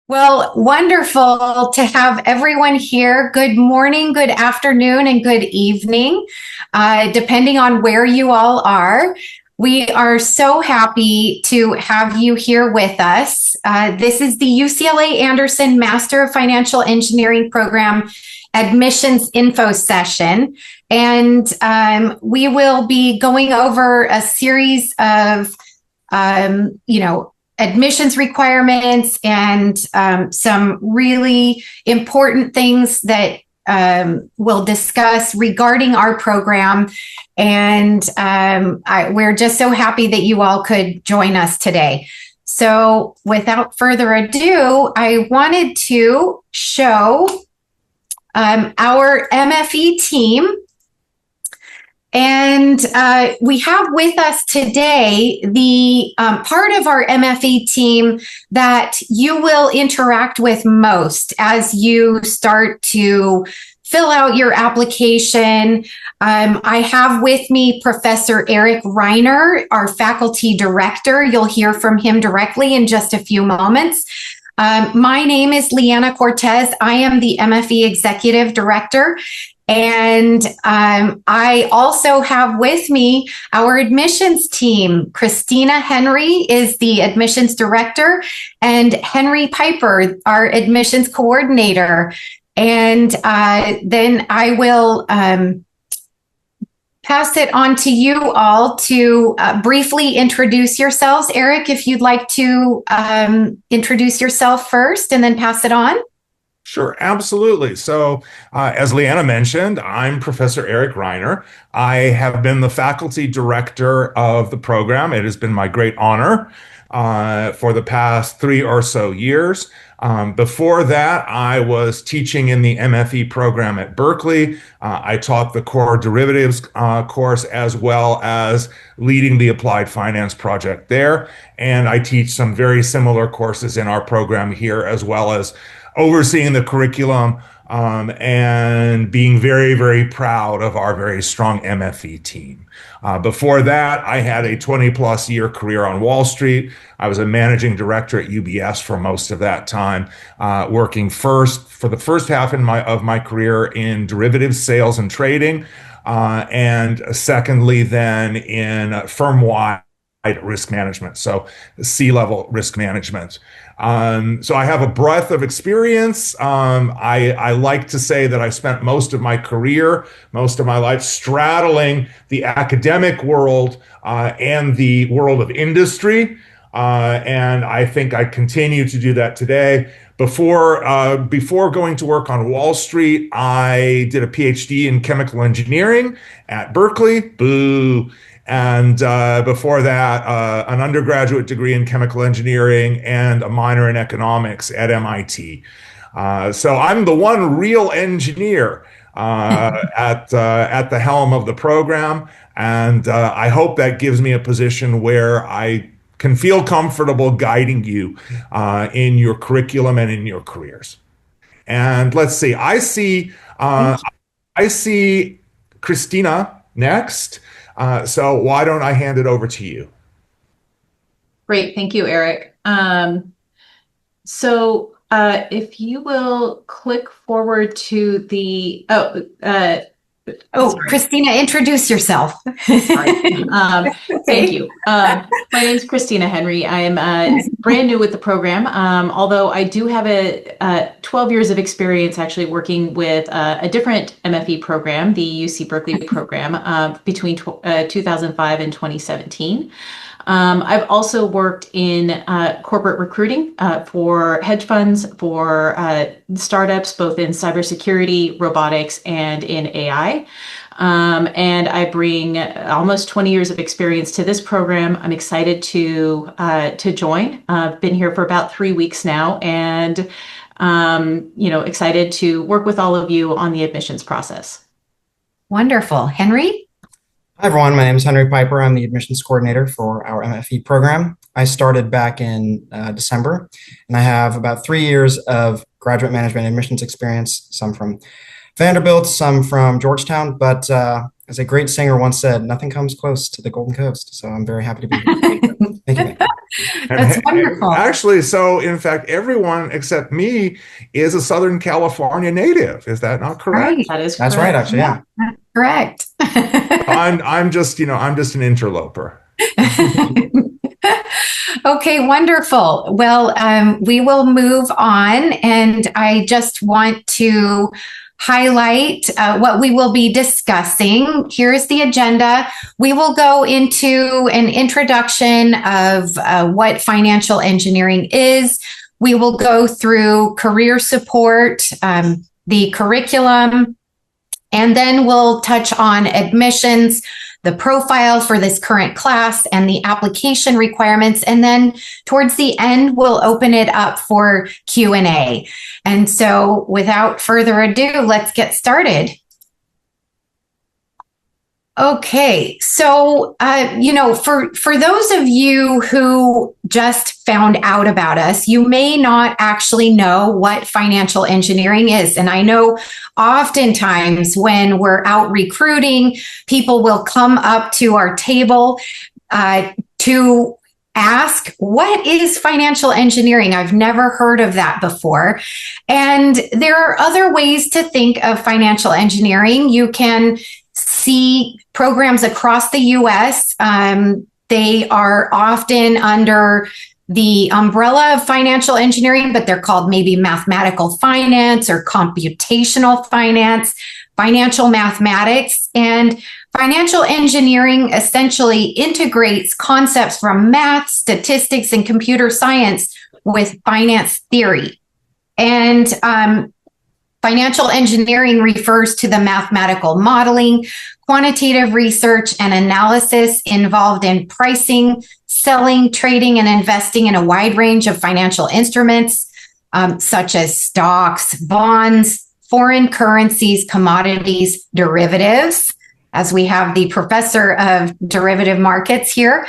Well, wonderful to have everyone here. Good morning, good afternoon, and good evening, depending on where you all are. We are so happy to have you here with us. This is the UCLA Anderson Master of Financial Engineering Program admissions info session. And we will be going over a series of, admissions requirements and some really important things that we'll discuss regarding our program. And we're just so happy that you all could join us today. So without further ado, I wanted to show our MFE team. And we have with us today the part of our MFE team that you will interact with most as you start to fill out your application. I have with me Professor Eric Reiner, our faculty director. You'll hear from him directly in just a few moments. My name is Leanna Cortez. I am the MFE executive director. And I also have with me our admissions team. Christina Henry is the admissions director, and Henry Piper, our admissions coordinator. And then I will pass it on to you all to briefly introduce yourselves. Eric, if you'd like to introduce yourself first and then pass it on. Sure, absolutely. So as Leanna mentioned, I'm Professor Eric Reiner. I have been the faculty director of the program. It has been my great honor for the past 3 or so years. Before that, I was teaching in the MFE program at Berkeley. I taught the core derivatives course as well as leading the applied finance project there. And I teach some very similar courses in our program here, as well as overseeing the curriculum and being very, very proud of our very strong MFE team. Before that, I had a 20-plus year career on Wall Street. I was a managing director at UBS for most of that time, working for the first half of my career in derivatives sales and trading, and secondly then in firm-wide risk management, so C-level risk management. So I have a breadth of experience. I like to say that I spent most of my career, most of my life straddling the academic world and the world of industry. And I think I continue to do that today. Before going to work on Wall Street, I did a Ph.D. in chemical engineering at Berkeley. Boo. And before that, an undergraduate degree in chemical engineering and a minor in economics at MIT. So I'm the one real engineer at the helm of the program. And I hope that gives me a position where I can feel comfortable guiding you in your curriculum and in your careers. And let's see, I see Christina next. So why don't I hand it over to you? Great. Thank you, Eric. If you will click forward to the, Christina, introduce yourself. Sorry. Thank you. My name is Christina Henry. I am brand new with the program, although I do have 12 years of experience actually working with a different MFE program, the UC Berkeley program, between 2005 and 2017. I've also worked in corporate recruiting for hedge funds, for startups, both in cybersecurity, robotics, and in AI. And I bring almost 20 years of experience to this program. I'm excited to join. I've been here for about 3 weeks now, and excited to work with all of you on the admissions process. Wonderful. Henry? Hi, everyone. My name is Henry Piper. I'm the admissions coordinator for our MFE program. I started back in December, and I have about 3 years of graduate management admissions experience, some from Vanderbilt, some from Georgetown. But as a great singer once said, nothing comes close to the Golden Coast. So I'm very happy to be here. Thank you. That's wonderful. Actually, so in fact, everyone except me is a Southern California native. Is that not correct? Right. That is That's correct. right, actually, yeah. Correct. I'm just, I'm just an interloper. Okay, wonderful. Well, we will move on, and I just want to highlight what we will be discussing. Here's the agenda. We will go into an introduction of what financial engineering is. We will go through career support, the curriculum, and then we'll touch on admissions, the profile for this current class, and the application requirements. And then towards the end, we'll open it up for Q&A. And so without further ado, let's get started. Okay, so, for those of you who just found out about us, you may not actually know what financial engineering is. And I know oftentimes when we're out recruiting, people will come up to our table to ask, what is financial engineering? I've never heard of that before. And there are other ways to think of financial engineering. You can see programs across the US. They are often under the umbrella of financial engineering, but they're called maybe mathematical finance or computational finance, financial mathematics. And financial engineering essentially integrates concepts from math, statistics, and computer science with finance theory. And financial engineering refers to the mathematical modeling, quantitative research, and analysis involved in pricing, selling, trading, and investing in a wide range of financial instruments, such as stocks, bonds, foreign currencies, commodities, derivatives, as we have the professor of derivative markets here,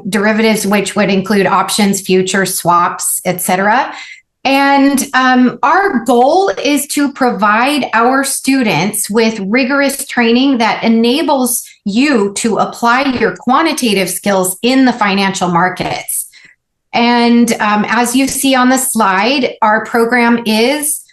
derivatives which would include options, futures, swaps, etc. And our goal is to provide our students with rigorous training that enables you to apply your quantitative skills in the financial markets. And as you see on the slide, our program is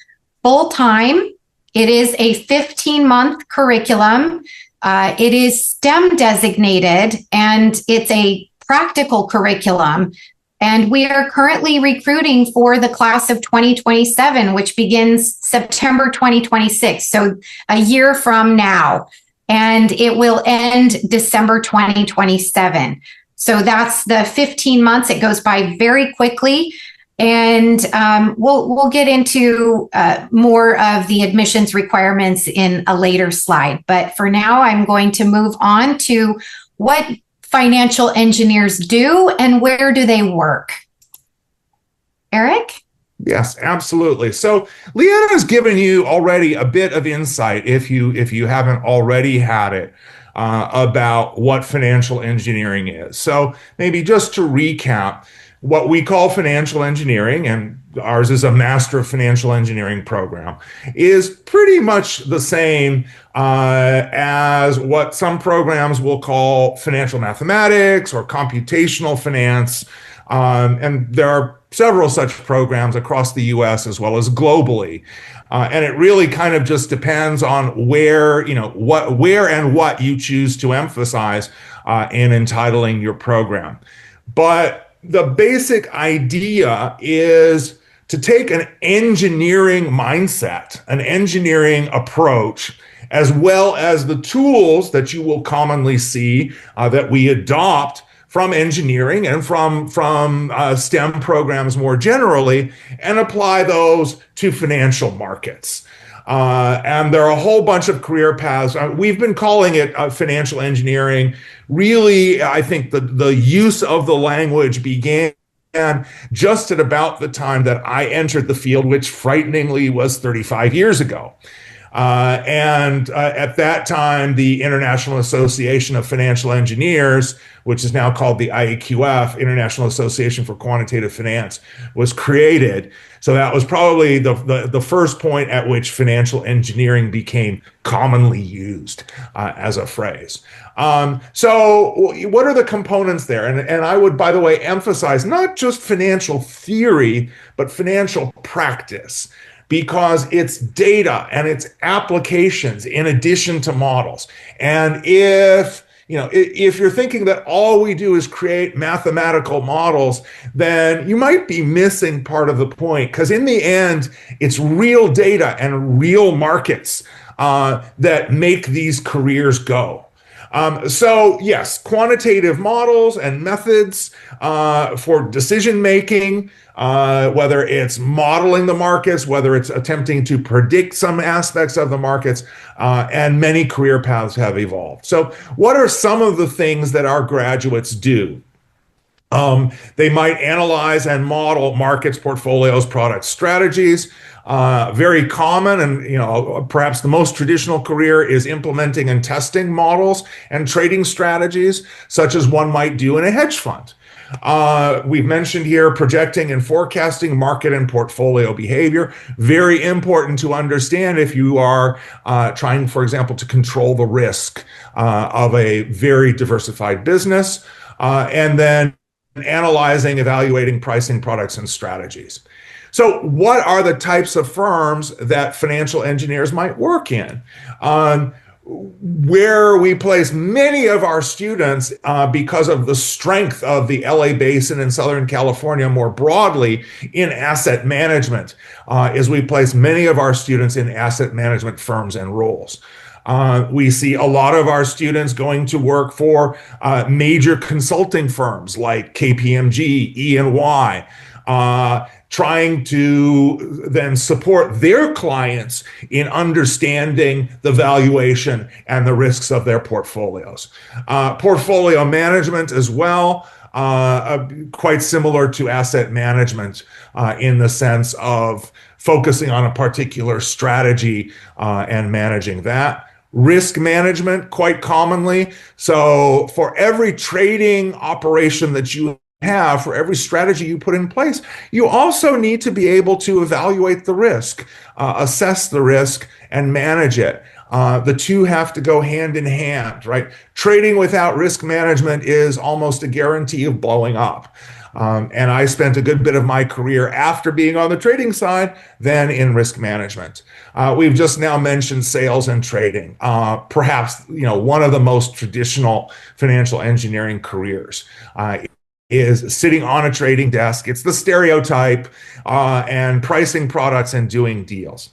full-time. It is a 15-month curriculum. It is STEM designated, and it's a practical curriculum. And we are currently recruiting for the class of 2027, which begins September 2026, so a year from now. And it will end December 2027. So that's the 15 months. It goes by very quickly. And we'll get into more of the admissions requirements in a later slide. But for now, I'm going to move on to what financial engineers do and where do they work? Eric? Yes, absolutely. So Leanna has given you already a bit of insight, if you haven't already had it, about what financial engineering is. So maybe just to recap, what we call financial engineering, and ours is a Master of Financial Engineering program, is pretty much the same as what some programs will call financial mathematics or computational finance. And there are several such programs across the US as well as globally. And it really kind of just depends on where and what you choose to emphasize in entitling your program. But the basic idea is to take an engineering mindset, an engineering approach, as well as the tools that you will commonly see that we adopt from engineering and from STEM programs more generally, and apply those to financial markets. And there are a whole bunch of career paths. We've been calling it financial engineering. Really, I think the use of the language began just at about the time that I entered the field, which frighteningly was 35 years ago. And at that time, the International Association of Financial Engineers, which is now called the IAQF, International Association for Quantitative Finance, was created. So that was probably the first point at which financial engineering became commonly used as a phrase. So what are the components there? And I would, by the way, emphasize not just financial theory, but financial practice, because it's data and it's applications in addition to models. And if you're thinking that all we do is create mathematical models, then you might be missing part of the point, because in the end, it's real data and real markets that make these careers go. So yes, quantitative models and methods for decision making, whether it's modeling the markets, whether it's attempting to predict some aspects of the markets, and many career paths have evolved. So what are some of the things that our graduates do? They might analyze and model markets, portfolios, products, strategies. Very common, and perhaps the most traditional career is implementing and testing models and trading strategies, such as one might do in a hedge fund. We've mentioned here projecting and forecasting market and portfolio behavior. Very important to understand if you are trying, for example, to control the risk of a very diversified business, and then analyzing, evaluating pricing, products, and strategies. So what are the types of firms that financial engineers might work in? Where we place many of our students, because of the strength of the LA Basin and Southern California more broadly in asset management, is we place many of our students in asset management firms and roles. We see a lot of our students going to work for major consulting firms like KPMG, E&Y, trying to then support their clients in understanding the valuation and the risks of their portfolios. Portfolio management as well, quite similar to asset management in the sense of focusing on a particular strategy and managing that. Risk management, quite commonly. So for every trading operation that you have, for every strategy you put in place, you also need to be able to evaluate the risk, assess the risk, and manage it. The two have to go hand in hand, right? Trading without risk management is almost a guarantee of blowing up. And I spent a good bit of my career after being on the trading side, then in risk management. We've just now mentioned sales and trading, perhaps one of the most traditional financial engineering careers. Is sitting on a trading desk. It's the stereotype, and pricing products and doing deals.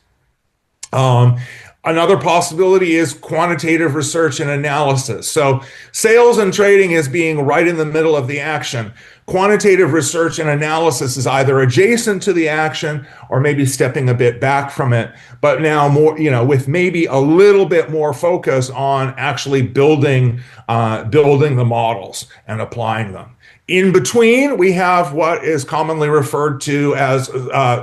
Another possibility is quantitative research and analysis. So sales and trading is being right in the middle of the action. Quantitative research and analysis is either adjacent to the action or maybe stepping a bit back from it, but now more, with maybe a little bit more focus on actually building the models and applying them. In between, we have what is commonly referred to as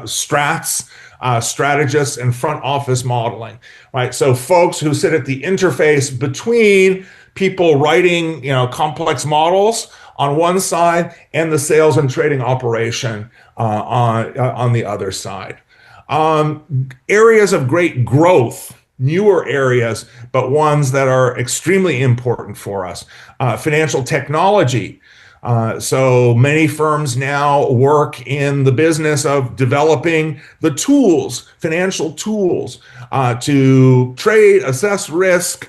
strategists and front office modeling, right? So folks who sit at the interface between people writing, complex models on one side and the sales and trading operation on the other side. Areas of great growth, newer areas, but ones that are extremely important for us. Financial technology. So many firms now work in the business of developing the tools, financial tools, to trade, assess risk,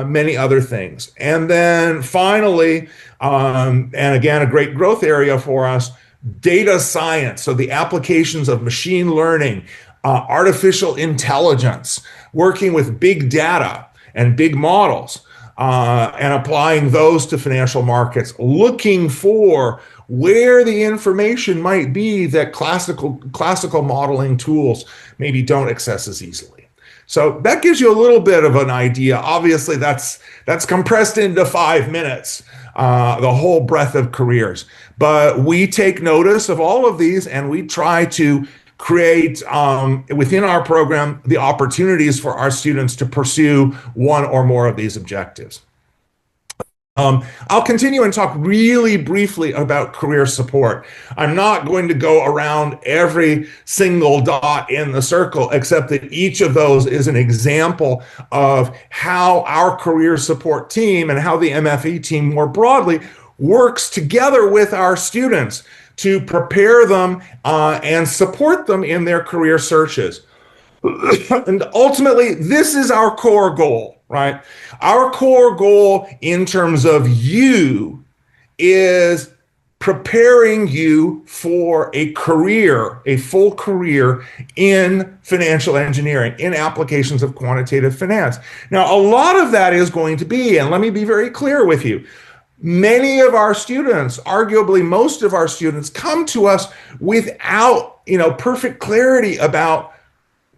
many other things. And then finally, and again, a great growth area for us, data science. So the applications of machine learning, artificial intelligence, working with big data and big models. And applying those to financial markets, looking for where the information might be that classical modeling tools maybe don't access as easily. So that gives you a little bit of an idea. Obviously, that's compressed into 5 minutes, the whole breadth of careers. But we take notice of all of these and we try to create within our program the opportunities for our students to pursue one or more of these objectives. I'll continue and talk really briefly about career support. I'm not going to go around every single dot in the circle, except that each of those is an example of how our career support team and how the MFE team more broadly works together with our students to prepare them and support them in their career searches. And ultimately, this is our core goal, right? Our core goal in terms of you is preparing you for a career, a full career in financial engineering, in applications of quantitative finance. Now, a lot of that is going to be, and let me be very clear with you, many of our students, arguably most of our students, come to us without, perfect clarity about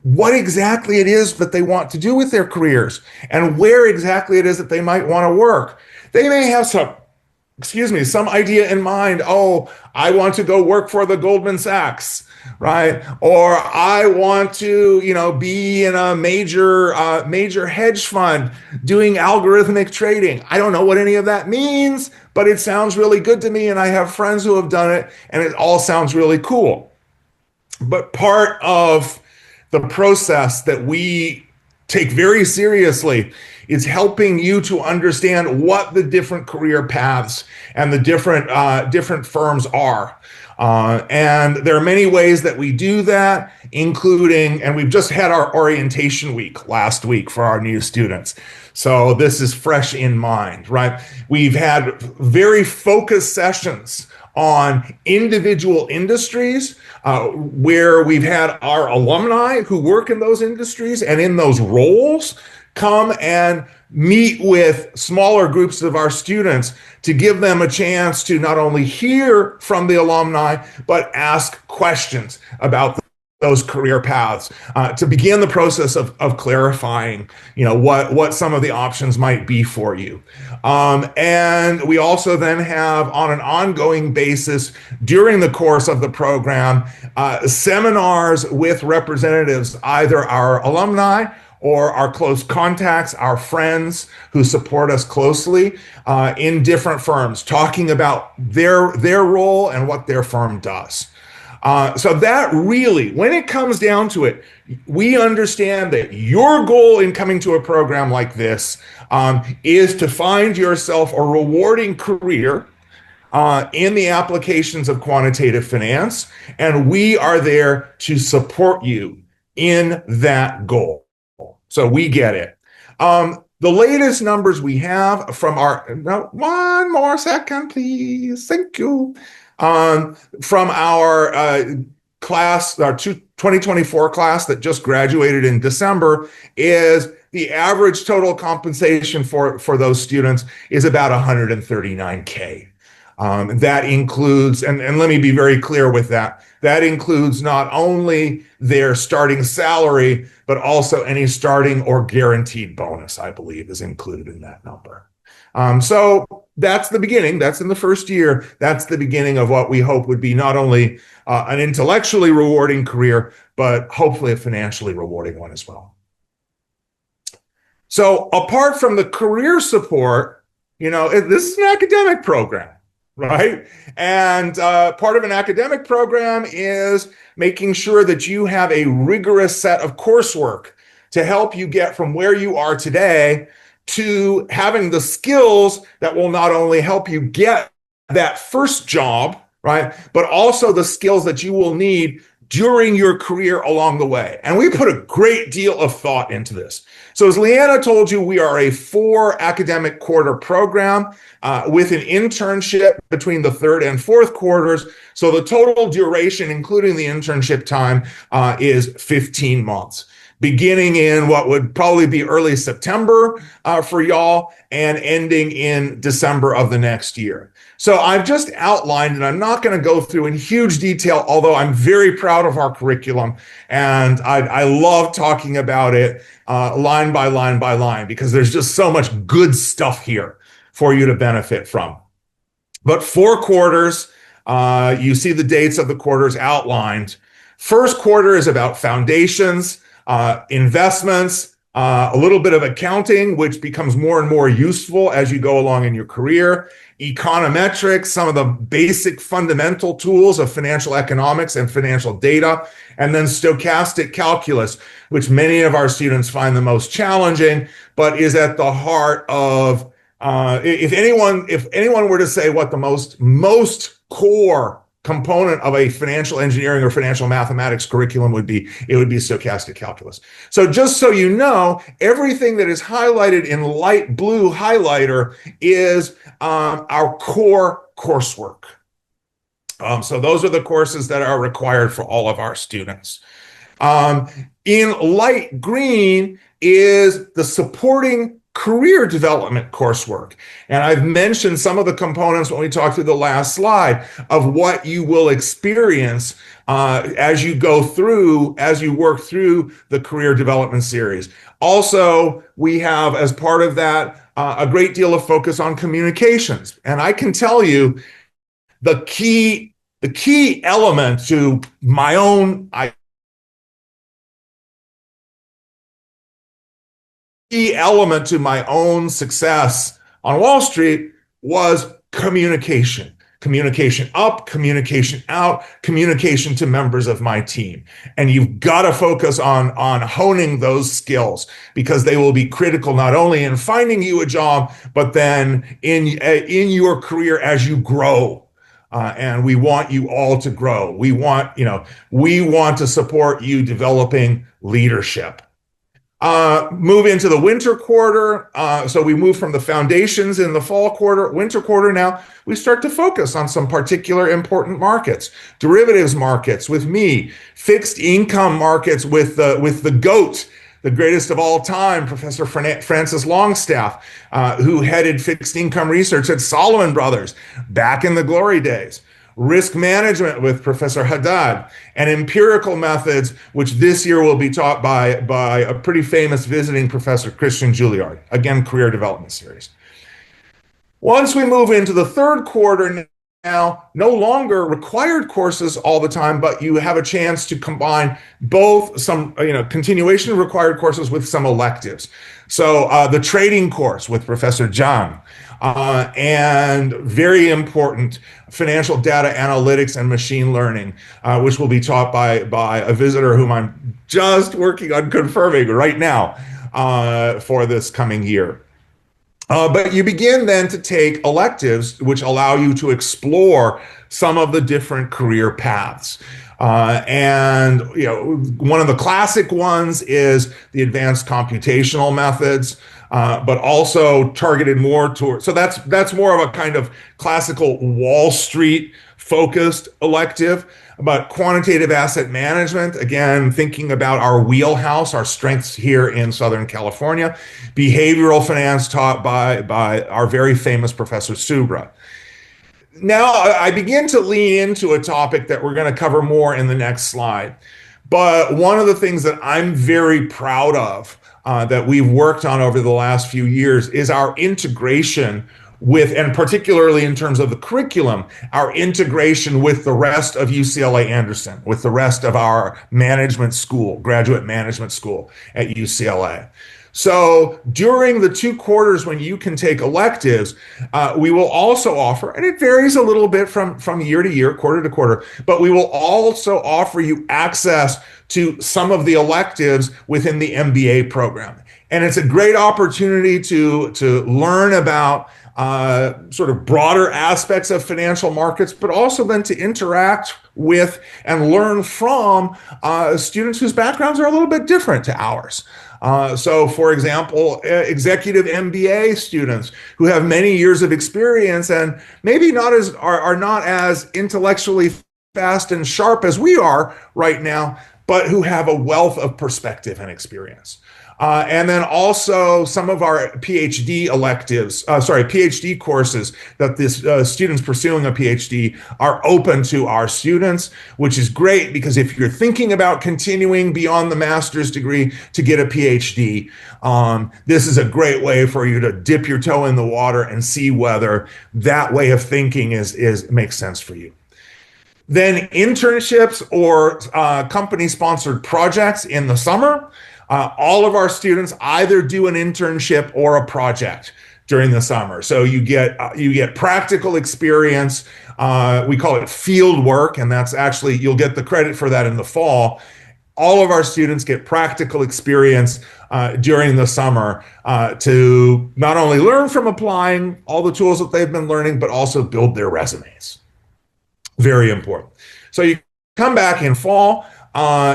what exactly it is that they want to do with their careers and where exactly it is that they might want to work. They may have some idea in mind. Oh, I want to go work for the Goldman Sachs, right? Or I want to, be in a major hedge fund doing algorithmic trading. I don't know what any of that means, but it sounds really good to me. And I have friends who have done it and it all sounds really cool. But part of the process that we take very seriously is helping you to understand what the different career paths and the different firms are. And there are many ways that we do that, including, and we've just had our orientation week last week for our new students. So this is fresh in mind, right? We've had very focused sessions on individual industries where we've had our alumni who work in those industries and in those roles come and meet with smaller groups of our students to give them a chance to not only hear from the alumni, but ask questions about those career paths to begin the process of clarifying, what some of the options might be for you. And we also then have, on an ongoing basis during the course of the program, seminars with representatives, either our alumni or our close contacts, our friends who support us closely in different firms, talking about their role and what their firm does. So that really, when it comes down to it, we understand that your goal in coming to a program like this is to find yourself a rewarding career in the applications of quantitative finance, and we are there to support you in that goal. So we get it. The latest numbers we have from one more second, please. Thank you. From our class, our 2024 class that just graduated in December, is the average total compensation for those students is about $139K. That includes, and let me be very clear with that, that includes not only their starting salary, but also any starting or guaranteed bonus, I believe, is included in that number. So that's the beginning. That's in the first year. That's the beginning of what we hope would be not only an intellectually rewarding career, but hopefully a financially rewarding one as well. So apart from the career support, this is an academic program, right? And part of an academic program is making sure that you have a rigorous set of coursework to help you get from where you are today to having the skills that will not only help you get that first job, right, but also the skills that you will need during your career along the way. And we put a great deal of thought into this. So as Leanna told you, we are a 4 academic quarter program with an internship between the 3rd and 4th quarters. So the total duration, including the internship time, is 15 months. Beginning in what would probably be early September for y'all and ending in December of the next year. So I've just outlined, and I'm not going to go through in huge detail, although I'm very proud of our curriculum. And I love talking about it line by line by line, because there's just so much good stuff here for you to benefit from. But 4 quarters, you see the dates of the quarters outlined. First quarter is about foundations, investments, a little bit of accounting, which becomes more and more useful as you go along in your career, econometrics, some of the basic fundamental tools of financial economics and financial data, and then stochastic calculus, which many of our students find the most challenging, but is at the heart of, if anyone were to say what the most core component of a financial engineering or financial mathematics curriculum would be, it would be stochastic calculus. So just so you know, everything that is highlighted in light blue highlighter is our core coursework. So those are the courses that are required for all of our students. In light green is the supporting career development coursework. And I've mentioned some of the components when we talked through the last slide of what you will experience as you work through the career development series. Also, we have, as part of that, a great deal of focus on communications. And I can tell you the key element to my own success on Wall Street was communication. Communication up, communication out, communication to members of my team. And you've got to focus on honing those skills, because they will be critical not only in finding you a job, but then in your career as you grow. And we want you all to grow. We want to support you developing leadership. Move into the winter quarter. So we move from the foundations in the fall quarter, winter quarter. Now we start to focus on some particular important markets, derivatives markets with me, fixed income markets with the GOAT, the greatest of all time, Professor Francis Longstaff, who headed fixed income research at Salomon Brothers back in the glory days. Risk management with Professor Haddad, and empirical methods, which this year will be taught by a pretty famous visiting professor, Christian Juilliard. Again, career development series. Once we move into the third quarter now, no longer required courses all the time, but you have a chance to combine both some continuation of required courses with some electives. So the trading course with Professor Zhang, and very important financial data analytics and machine learning, which will be taught by a visitor whom I'm just working on confirming right now for this coming year. But you begin then to take electives, which allow you to explore some of the different career paths. And one of the classic ones is the advanced computational methods, but also targeted more toward. So that's more of a kind of classical Wall Street focused elective. But quantitative asset management, again, thinking about our wheelhouse, our strengths here in Southern California. Behavioral finance taught by our very famous Professor Subra. Now I begin to lean into a topic that we're going to cover more in the next slide. But one of the things that I'm very proud of that we've worked on over the last few years is our integration with, and particularly in terms of the curriculum, our integration with the rest of UCLA Anderson, with the rest of our management school, graduate management school at UCLA. So during the 2 quarters when you can take electives, we will also offer, and it varies a little bit from year to year, quarter to quarter, but we will also offer you access to some of the electives within the MBA program. And it's a great opportunity to learn about sort of broader aspects of financial markets, but also then to interact with and learn from students whose backgrounds are a little bit different to ours. So, for example, executive MBA students who have many years of experience and maybe are not as intellectually fast and sharp as we are right now, but who have a wealth of perspective and experience. And then also some of our PhD courses that this students pursuing a PhD are open to our students, which is great because if you're thinking about continuing beyond the master's degree to get a PhD, this is a great way for you to dip your toe in the water and see whether that way of thinking makes sense for you. Then internships or company-sponsored projects in the summer. All of our students either do an internship or a project during the summer. So you get practical experience. We call it field work, and that's actually, you'll get the credit for that in the fall. All of our students get practical experience during the summer to not only learn from applying all the tools that they've been learning, but also build their resumes. Very important. So you come back in fall,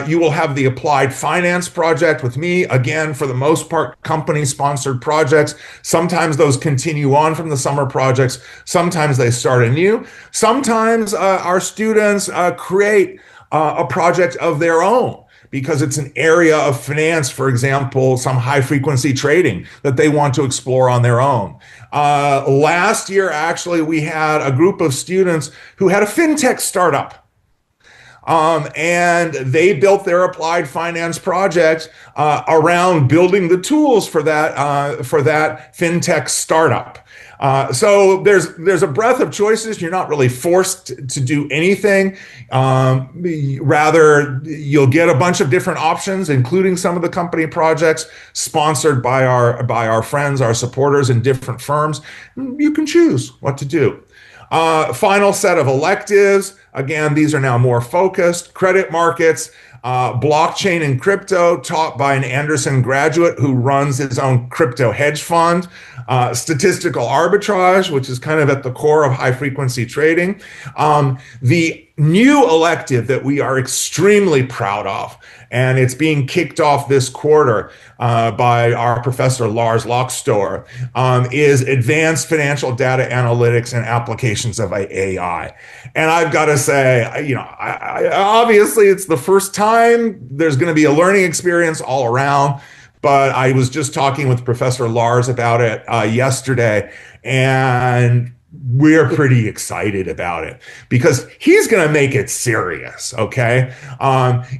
you will have the applied finance project with me. Again, for the most part, company-sponsored projects. Sometimes those continue on from the summer projects. Sometimes they start anew. Sometimes our students create a project of their own, because it's an area of finance, for example, some high frequency trading that they want to explore on their own. Last year, actually, we had a group of students who had a fintech startup. And they built their applied finance project around building the tools for that fintech startup. So there's a breadth of choices. You're not really forced to do anything. Rather, you'll get a bunch of different options, including some of the company projects sponsored by our friends, our supporters in different firms. You can choose what to do. Final set of electives. Again, these are now more focused. Credit markets, blockchain and crypto, taught by an Anderson graduate who runs his own crypto hedge fund. Statistical arbitrage, which is kind of at the core of high frequency trading. The new elective that we are extremely proud of, and it's being kicked off this quarter by our professor Lars Lockstore, is advanced financial data analytics and applications of AI. And I've got to say, obviously it's the first time. There's going to be a learning experience all around. But I was just talking with Professor Lars about it yesterday, and we're pretty excited about it because he's going to make it serious, okay?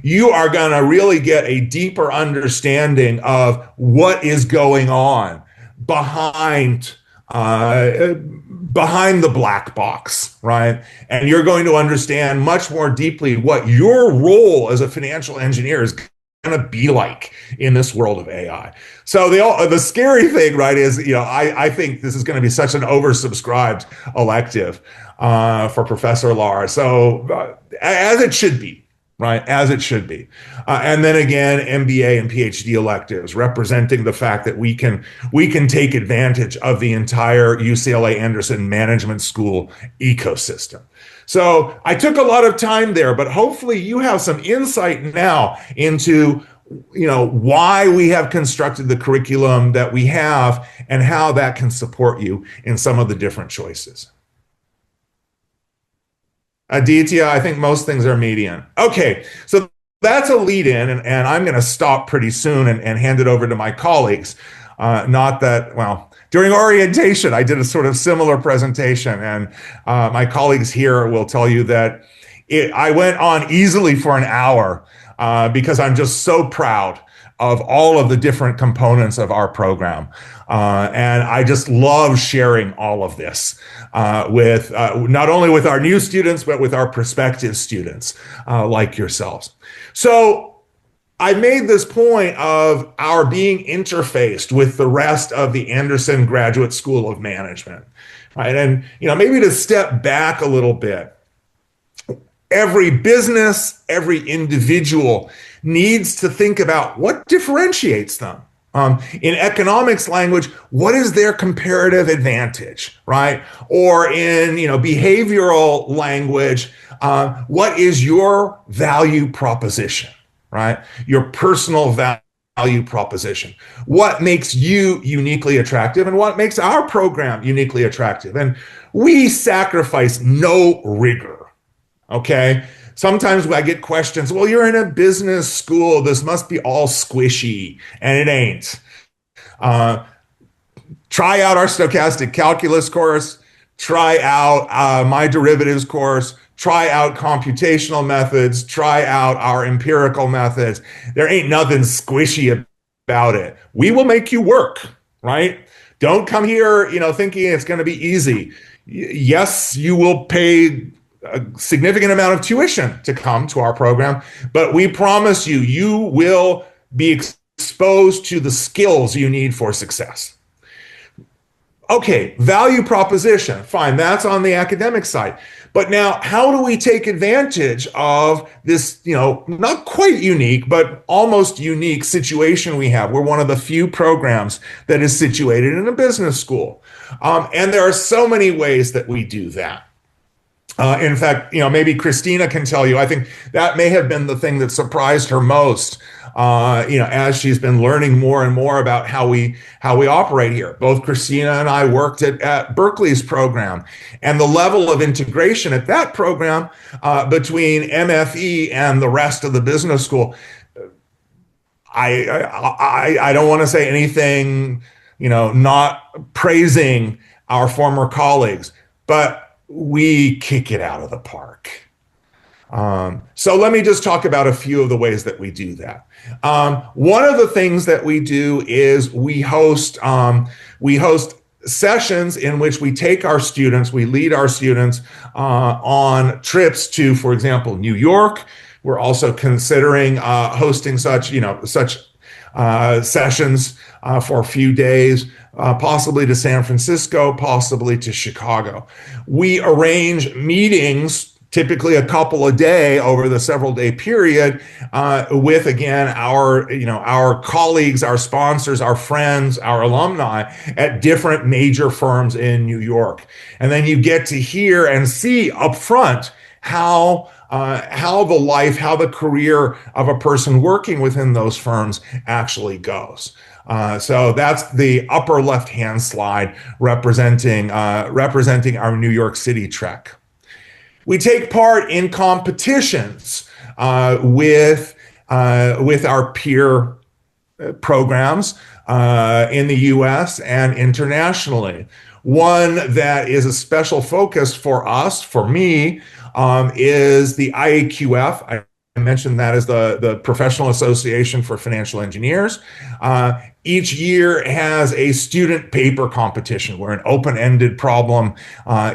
You are going to really get a deeper understanding of what is going on behind the black box, right? And you're going to understand much more deeply what your role as a financial engineer is going to be like in this world of AI. So the scary thing, right, is, I think this is going to be such an oversubscribed elective for Professor Lars. So as it should be, right, as it should be. And then again, MBA and Ph.D. electives, representing the fact that we can take advantage of the entire UCLA Anderson Management School ecosystem. So I took a lot of time there, but hopefully you have some insight now into, why we have constructed the curriculum that we have and how that can support you in some of the different choices. Aditya, I think most things are median. Okay, so that's a lead in, and I'm going to stop pretty soon and hand it over to my colleagues. During orientation, I did a sort of similar presentation, and my colleagues here will tell you that I went on easily for an hour because I'm just so proud of all of the different components of our program. And I just love sharing all of this with not only with our new students, but with our prospective students like yourselves. So I made this point of our being interfaced with the rest of the Anderson Graduate School of Management, right? And, maybe to step back a little bit, every business, every individual needs to think about what differentiates them. In economics language, what is their comparative advantage, right? Or in behavioral language, what is your value proposition, right? Your personal value proposition. What makes you uniquely attractive and what makes our program uniquely attractive? And we sacrifice no rigor. Okay. Sometimes I get questions, well, you're in a business school. This must be all squishy, and it ain't. Try out our stochastic calculus course, try out my derivatives course, try out computational methods, try out our empirical methods. There ain't nothing squishy about it. We will make you work, right? Don't come here, thinking it's going to be easy. Yes, you will pay a significant amount of tuition to come to our program, but we promise you, you will be exposed to the skills you need for success. Okay, value proposition, fine, that's on the academic side. But now, how do we take advantage of this, not quite unique, but almost unique situation we have? We're one of the few programs that is situated in a business school. And there are so many ways that we do that. In fact, maybe Christina can tell you, I think that may have been the thing that surprised her most, as she's been learning more and more about how we operate here. Both Christina and I worked at Berkeley's program, and the level of integration at that program between MFE and the rest of the business school. I don't want to say anything, not praising our former colleagues, but we kick it out of the park. So let me just talk about a few of the ways that we do that. One of the things that we do is we host sessions in which we take our students, we lead our students on trips to, for example, New York. We're also considering hosting such sessions for a few days, possibly to San Francisco, possibly to Chicago. We arrange meetings, typically a couple a day over the several day period, with, again, our colleagues, our sponsors, our friends, our alumni at different major firms in New York. And then you get to hear and see up front how the career of a person working within those firms actually goes. So that's the upper left-hand slide representing our New York City trek. We take part in competitions with our peer programs in the U.S. and internationally. One that is a special focus for us, for me, is the IAQF. I mentioned that as the Professional Association for Financial Engineers. Each year has a student paper competition where an open-ended problem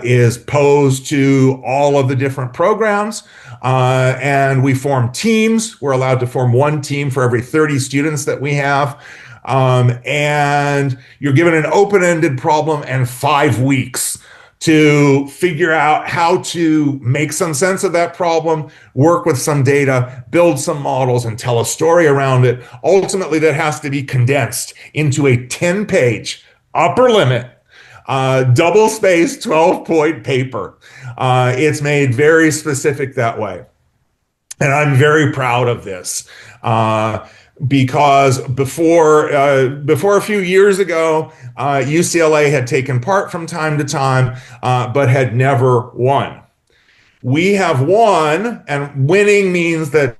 is posed to all of the different programs. And we form teams. We're allowed to form one team for every 30 students that we have. And you're given an open-ended problem and 5 weeks to figure out how to make some sense of that problem, work with some data, build some models, and tell a story around it. Ultimately, that has to be condensed into a 10-page, upper limit, double-spaced 12-point paper. It's made very specific that way. And I'm very proud of this. Because before a few years ago, UCLA had taken part from time to time, but had never won. We have won, and winning means that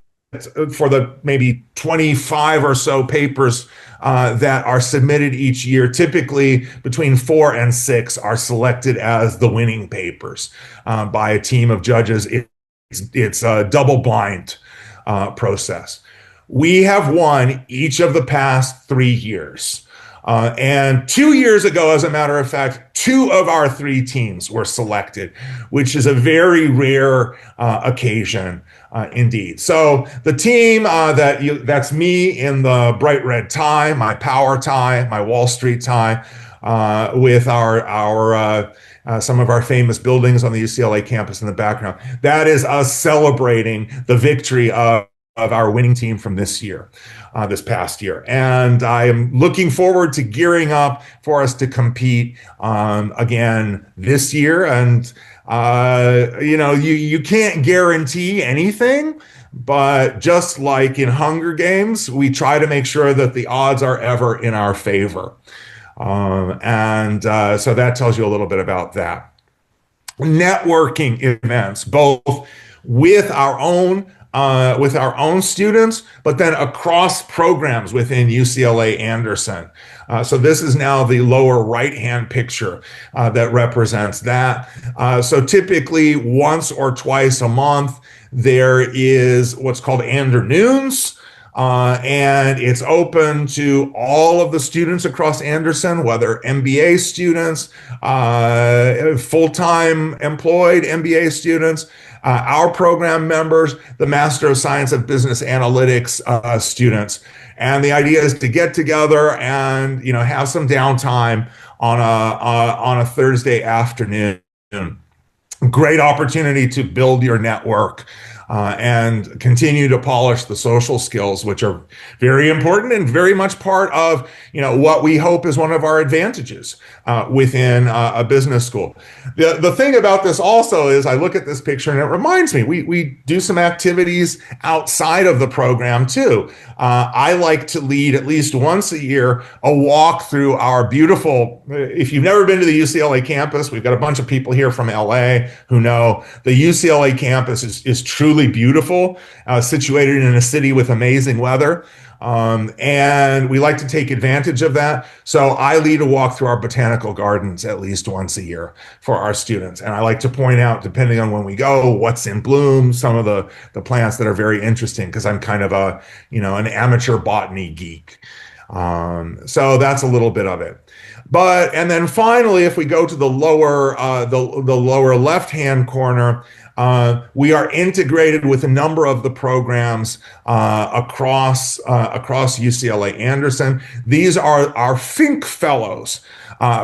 for the maybe 25 or so papers that are submitted each year, typically between 4 and 6 are selected as the winning papers by a team of judges. It's a double-blind process. We have won each of the past 3 years. And 2 years ago, as a matter of fact, 2 of our 3 teams were selected, which is a very rare occasion indeed. So the team that's me in the bright red tie, my power tie, my Wall Street tie, with our some of our famous buildings on the UCLA campus in the background. That is us celebrating the victory of our winning team from this year, this past year. And I am looking forward to gearing up for us to compete again this year. And, you can't guarantee anything, but just like in Hunger Games, we try to make sure that the odds are ever in our favor. So that tells you a little bit about that. Networking events, both with our own students, but then across programs within UCLA Anderson. So this is now the lower right-hand picture that represents that. So typically once or twice a month, there is what's called Andernoons, And it's open to all of the students across Anderson, whether MBA students, full-time employed MBA students, our program members, the Master of Science of Business Analytics students. And the idea is to get together and have some downtime on a Thursday afternoon. Great opportunity to build your network and continue to polish the social skills, which are very important and very much part of what we hope is one of our advantages within a business school. The thing about this also is I look at this picture and it reminds me we do some activities outside of the program too. I like to lead at least once a year a walk through our beautiful, if you've never been to the UCLA campus, we've got a bunch of people here from LA who know the UCLA campus is truly beautiful, situated in a city with amazing weather. And we like to take advantage of that. So I lead a walk through our botanical gardens at least once a year for our students. And I like to point out, depending on when we go, what's in bloom, some of the plants that are very interesting, because I'm kind of an amateur botany geek. So that's a little bit of it. And then finally, if we go to the lower left-hand corner, we are integrated with a number of the programs across UCLA Anderson. These are our Think Fellows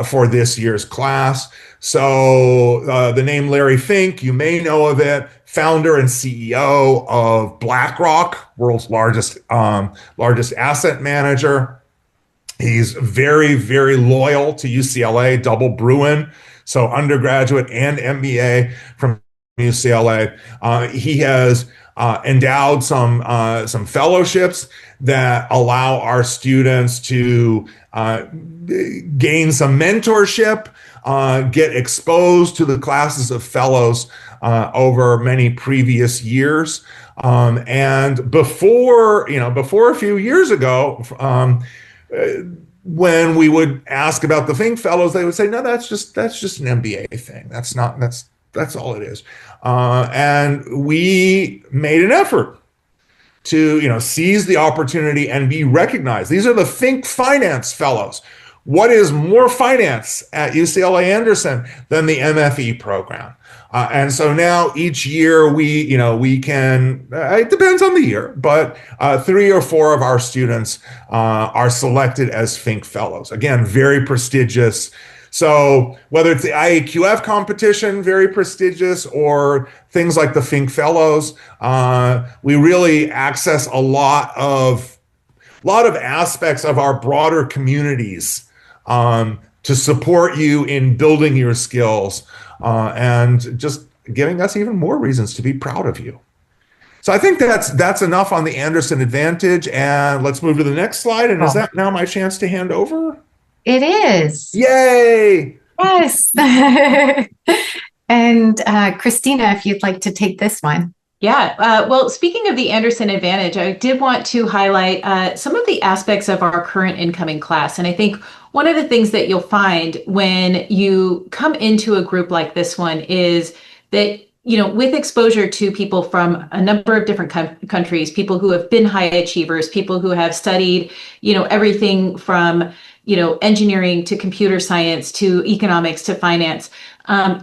for this year's class. So the name Larry Fink, you may know of it, founder and CEO of BlackRock, world's largest asset manager. He's very, very loyal to UCLA, double Bruin, so undergraduate and MBA from UCLA. He has endowed some fellowships that allow our students to gain some mentorship, get exposed to the classes of fellows over many previous years. And before a few years ago, when we would ask about the Think Fellows, they would say, no, that's just an MBA thing. That's all it is. And we made an effort to, seize the opportunity and be recognized. These are the Think Finance Fellows. What is more finance at UCLA Anderson than the MFE program? And so now each year we can, it depends on the year, but 3 or 4 of our students are selected as Think Fellows. Again, very prestigious. So whether it's the IAQF competition, very prestigious, or things like the Think Fellows, we really access a lot of aspects of our broader communities to support you in building your skills and just giving us even more reasons to be proud of you. So I think that's enough on the Anderson Advantage, and let's move to the next slide. And is that now my chance to hand over? It is. Yay! Yes. And Christina, if you'd like to take this one. Yeah. Well, speaking of the Anderson Advantage, I did want to highlight some of the aspects of our current incoming class. And I think one of the things that you'll find when you come into a group like this one is that, with exposure to people from a number of different countries, people who have been high achievers, people who have studied, everything from, engineering to computer science to economics to finance,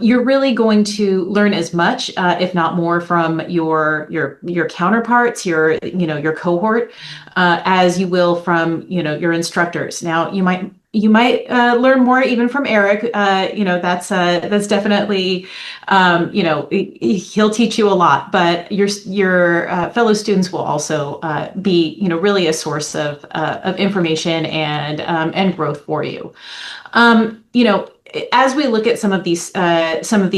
you're really going to learn as much, if not more, from your counterparts, your cohort, as you will from your instructors. Now, you might learn more even from Eric. That's definitely, he'll teach you a lot, but your fellow students will also be really a source of information and growth for you. As we look at some of these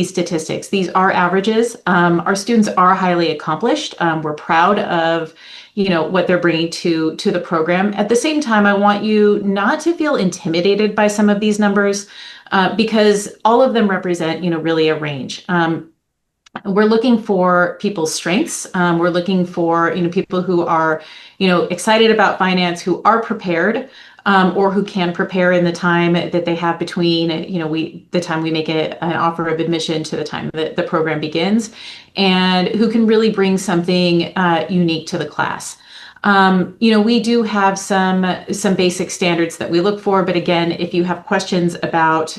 statistics, these are averages. Our students are highly accomplished. We're proud of what they're bringing to the program. At the same time, I want you not to feel intimidated by some of these numbers because all of them represent really a range. We're looking for people's strengths. We're looking for people who are excited about finance, who are prepared, or who can prepare in the time that they have between the time we make an offer of admission to the time that the program begins, and who can really bring something unique to the class. We do have some basic standards that we look for, but again, if you have questions about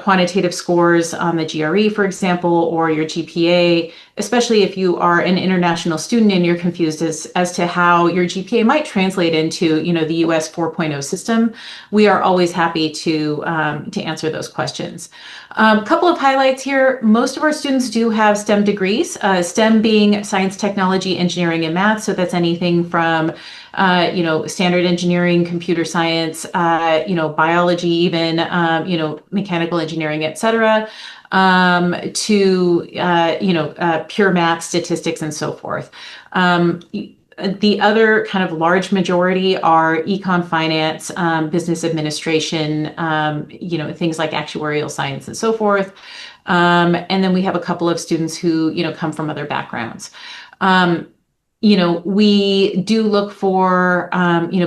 quantitative scores on the GRE, for example, or your GPA, especially if you are an international student and you're confused as to how your GPA might translate into, the US 4.0 system, we are always happy to answer those questions. A couple of highlights here. Most of our students do have STEM degrees, STEM being science, technology, engineering, and math. So that's anything from standard engineering, computer science, biology, even, mechanical engineering, et cetera, to pure math, statistics, and so forth. The other kind of large majority are econ, finance, business administration, things like actuarial science and so forth. And then we have a couple of students who, come from other backgrounds. We do look for,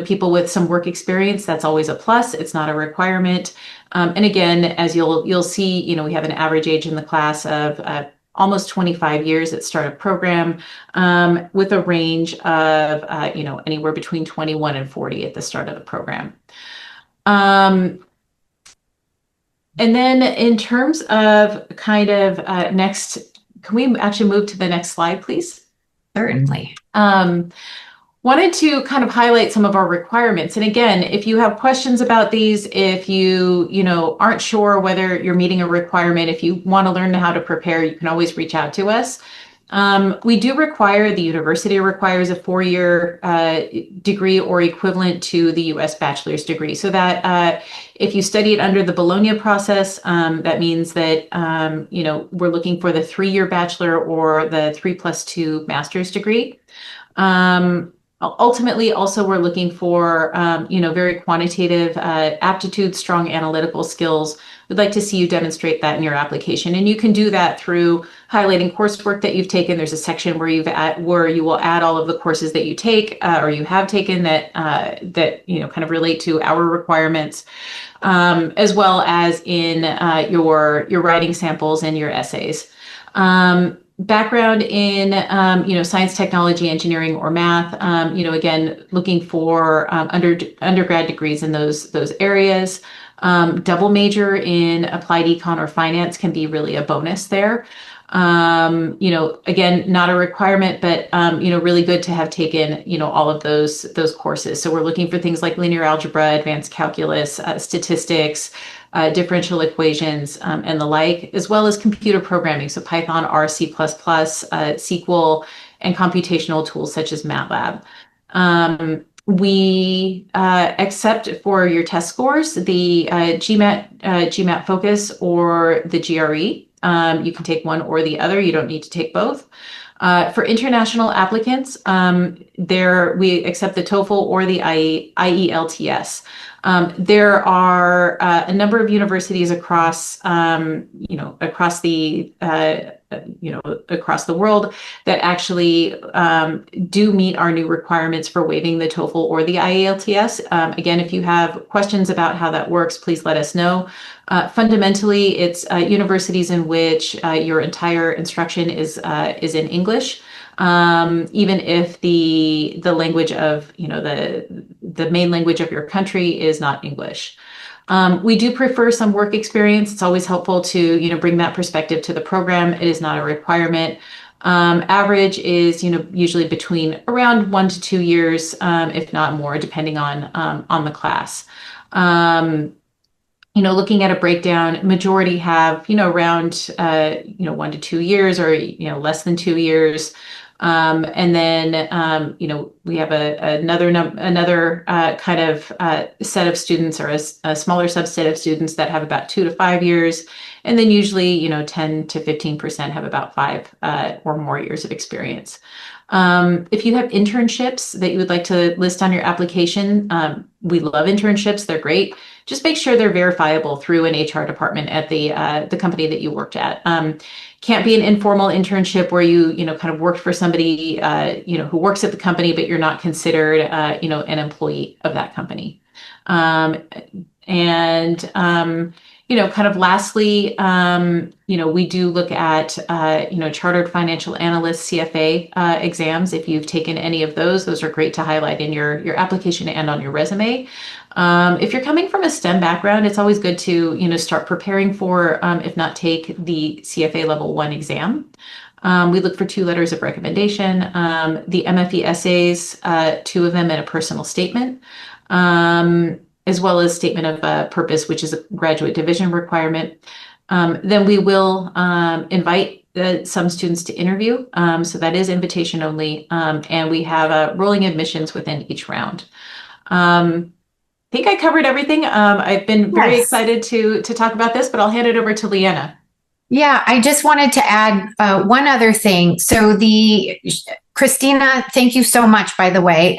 people with some work experience. That's always a plus. It's not a requirement. And again, as you'll see, we have an average age in the class of almost 25 years at start of program, with a range of, anywhere between 21 and 40 at the start of the program. And then in terms of kind of next, can we actually move to the next slide, please? Certainly. Wanted to kind of highlight some of our requirements. And again, if you have questions about these, if you, aren't sure whether you're meeting a requirement, if you want to learn how to prepare, you can always reach out to us. We do require, the university requires a 4-year degree or equivalent to the US bachelor's degree. So that if you studied under the Bologna process, that means that, we're looking for the 3-year bachelor or the 3+2 master's degree. Ultimately, also, we're looking for, very quantitative aptitude, strong analytical skills. We'd like to see you demonstrate that in your application. And you can do that through highlighting coursework that you've taken. There's a section where you will add all of the courses that you take or you have taken that kind of relate to our requirements, as well as in your writing samples and your essays. Background in, science, technology, engineering, or math, again, looking for undergrad degrees in those areas. Double major in applied econ or finance can be really a bonus there. Again, not a requirement, but, really good to have taken, all of those courses. So we're looking for things like linear algebra, advanced calculus, statistics, differential equations, and the like, as well as computer programming. So Python, R, C++, SQL, and computational tools such as MATLAB. We accept for your test scores the GMAT Focus or the GRE. You can take one or the other. You don't need to take both. For international applicants, we accept the TOEFL or the IELTS. There are a number of universities across the world that actually do meet our new requirements for waiving the TOEFL or the IELTS. Again, if you have questions about how that works, please let us know. Fundamentally, it's universities in which your entire instruction is in English. Even if the language of, the main language of your country is not English. We do prefer some work experience. It's always helpful to, bring that perspective to the program. It is not a requirement. Average is, usually between around 1 to 2 years, if not more, depending on the class. Looking at a breakdown, majority have, around, 1 to 2 years or, less than 2 years. And then, we have another kind of set of students or a smaller subset of students that have about 2 to 5 years. And then usually, 10 to 15% have about 5 or more years of experience. If you have internships that you would like to list on your application, we love internships. They're great. Just make sure they're verifiable through an HR department at the company that you worked at. Can't be an informal internship where you kind of worked for somebody, who works at the company, but you're not considered, an employee of that company. kind of lastly, we do look at, chartered financial analyst CFA exams. If you've taken any of those are great to highlight in your application and on your resume. If you're coming from a STEM background, it's always good to, start preparing for, if not take the CFA level 1 exam. We look for 2 letters of recommendation, the MFE essays, 2 of them, and a personal statement, as well as statement of purpose, which is a graduate division requirement. Then we will invite some students to interview. So that is invitation only. And we have rolling admissions within each round. I think I covered everything. I've been very excited to talk about this, but I'll hand it over to Leanna. Yeah, I just wanted to add one other thing. So Christina, thank you so much, by the way.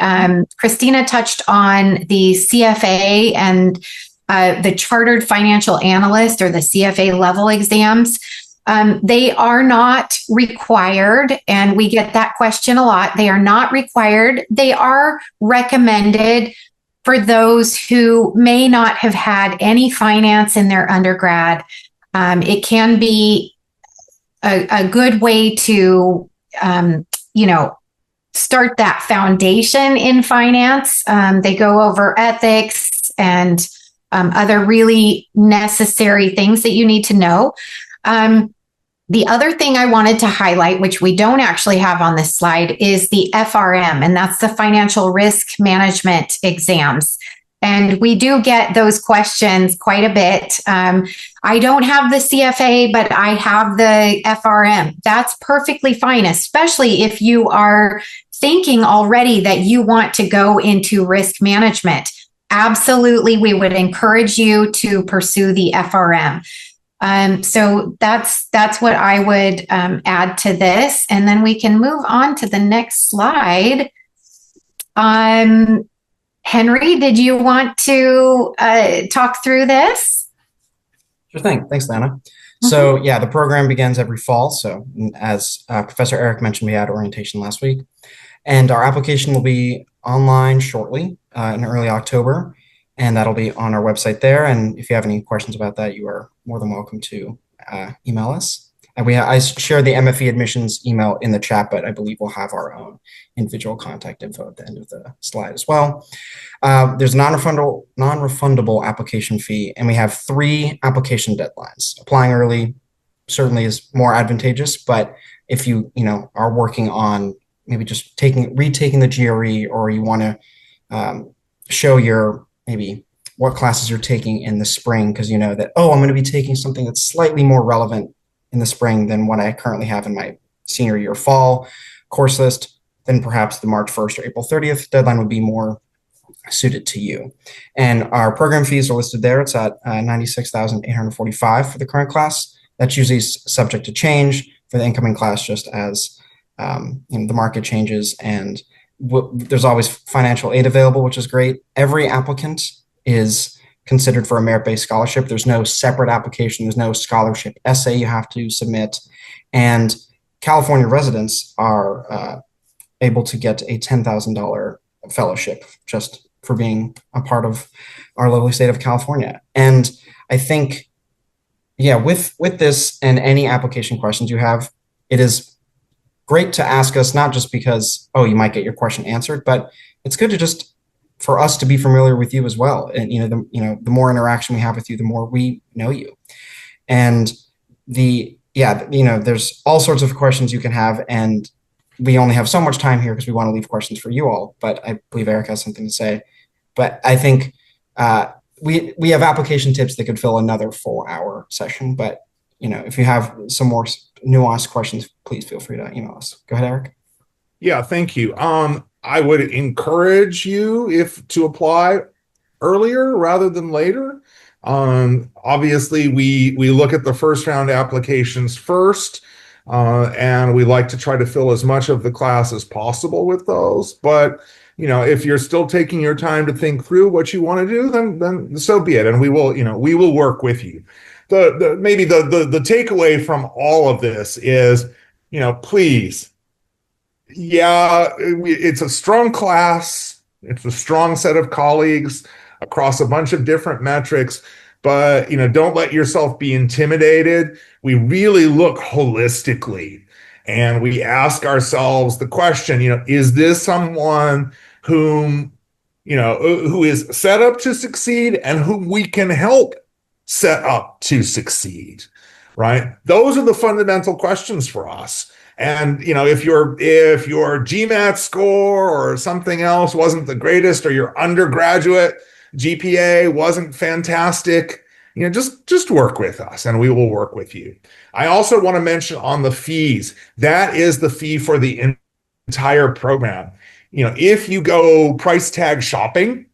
Christina touched on the CFA and the Chartered Financial Analyst, or the CFA level exams. They are not required, and we get that question a lot. They are not required. They are recommended for those who may not have had any finance in their undergrad. It can be a good way to, start that foundation in finance. They go over ethics and other really necessary things that you need to know. The other thing I wanted to highlight, which we don't actually have on this slide, is the FRM, and that's the Financial Risk Management exams. And we do get those questions quite a bit. I don't have the CFA, but I have the FRM. That's perfectly fine, especially if you are thinking already that you want to go into risk management. Absolutely, we would encourage you to pursue the FRM. So that's what I would add to this. And then we can move on to the next slide. Henry, did you want to talk through this? Sure thing. Thanks, Lana. So yeah, the program begins every fall. So as Professor Eric mentioned, we had orientation last week, and our application will be online shortly in early October, and that'll be on our website there. And if you have any questions about that, you are more than welcome to email us. And I shared the MFE admissions email in the chat, but I believe we'll have our own individual contact info at the end of the slide as well. There's a non-refundable application fee, and we have 3 application deadlines. Applying early certainly is more advantageous, but if you are working on maybe just retaking the GRE, or you want to show maybe what classes you're taking in the spring, because you know that, I'm going to be taking something that's slightly more relevant in the spring than what I currently have in my senior year fall course list, then perhaps the March 1st or April 30th deadline would be more suited to you. And our program fees are listed there. It's at $96,845 for the current class. That's usually subject to change for the incoming class, just as the market changes, and there's always financial aid available, which is great. Every applicant is considered for a merit-based scholarship. There's no separate application. There's no scholarship essay you have to submit. And California residents are able to get a $10,000 fellowship just for being a part of our lovely state of California. And I think, with this and any application questions you have, it is great to ask us, not just because, you might get your question answered, but it's good to for us to be familiar with you as well. And, the more interaction we have with you, the more we know you. And there's all sorts of questions you can have, and we only have so much time here because we want to leave questions for you all, but I believe Eric has something to say. But I think we have application tips that could fill another 4-hour session. But, if you have some more nuanced questions, please feel free to email us. Go ahead, Eric. Yeah, thank you. I would encourage you to apply earlier rather than later. Obviously, we look at the first round applications first, and we like to try to fill as much of the class as possible with those. But if you're still taking your time to think through what you want to do, then so be it, and we will work with you. Maybe the takeaway from all of this is, please. Yeah, it's a strong class. It's a strong set of colleagues across a bunch of different metrics. but don't let yourself be intimidated. We really look holistically, and we ask ourselves the question, is this someone who is set up to succeed and whom we can help set up to succeed, right? Those are the fundamental questions for us. And if your GMAT score or something else wasn't the greatest, or your undergraduate GPA wasn't fantastic, just work with us and we will work with you. I also want to mention on the fees, that is the fee for the entire program. If you go price tag shopping,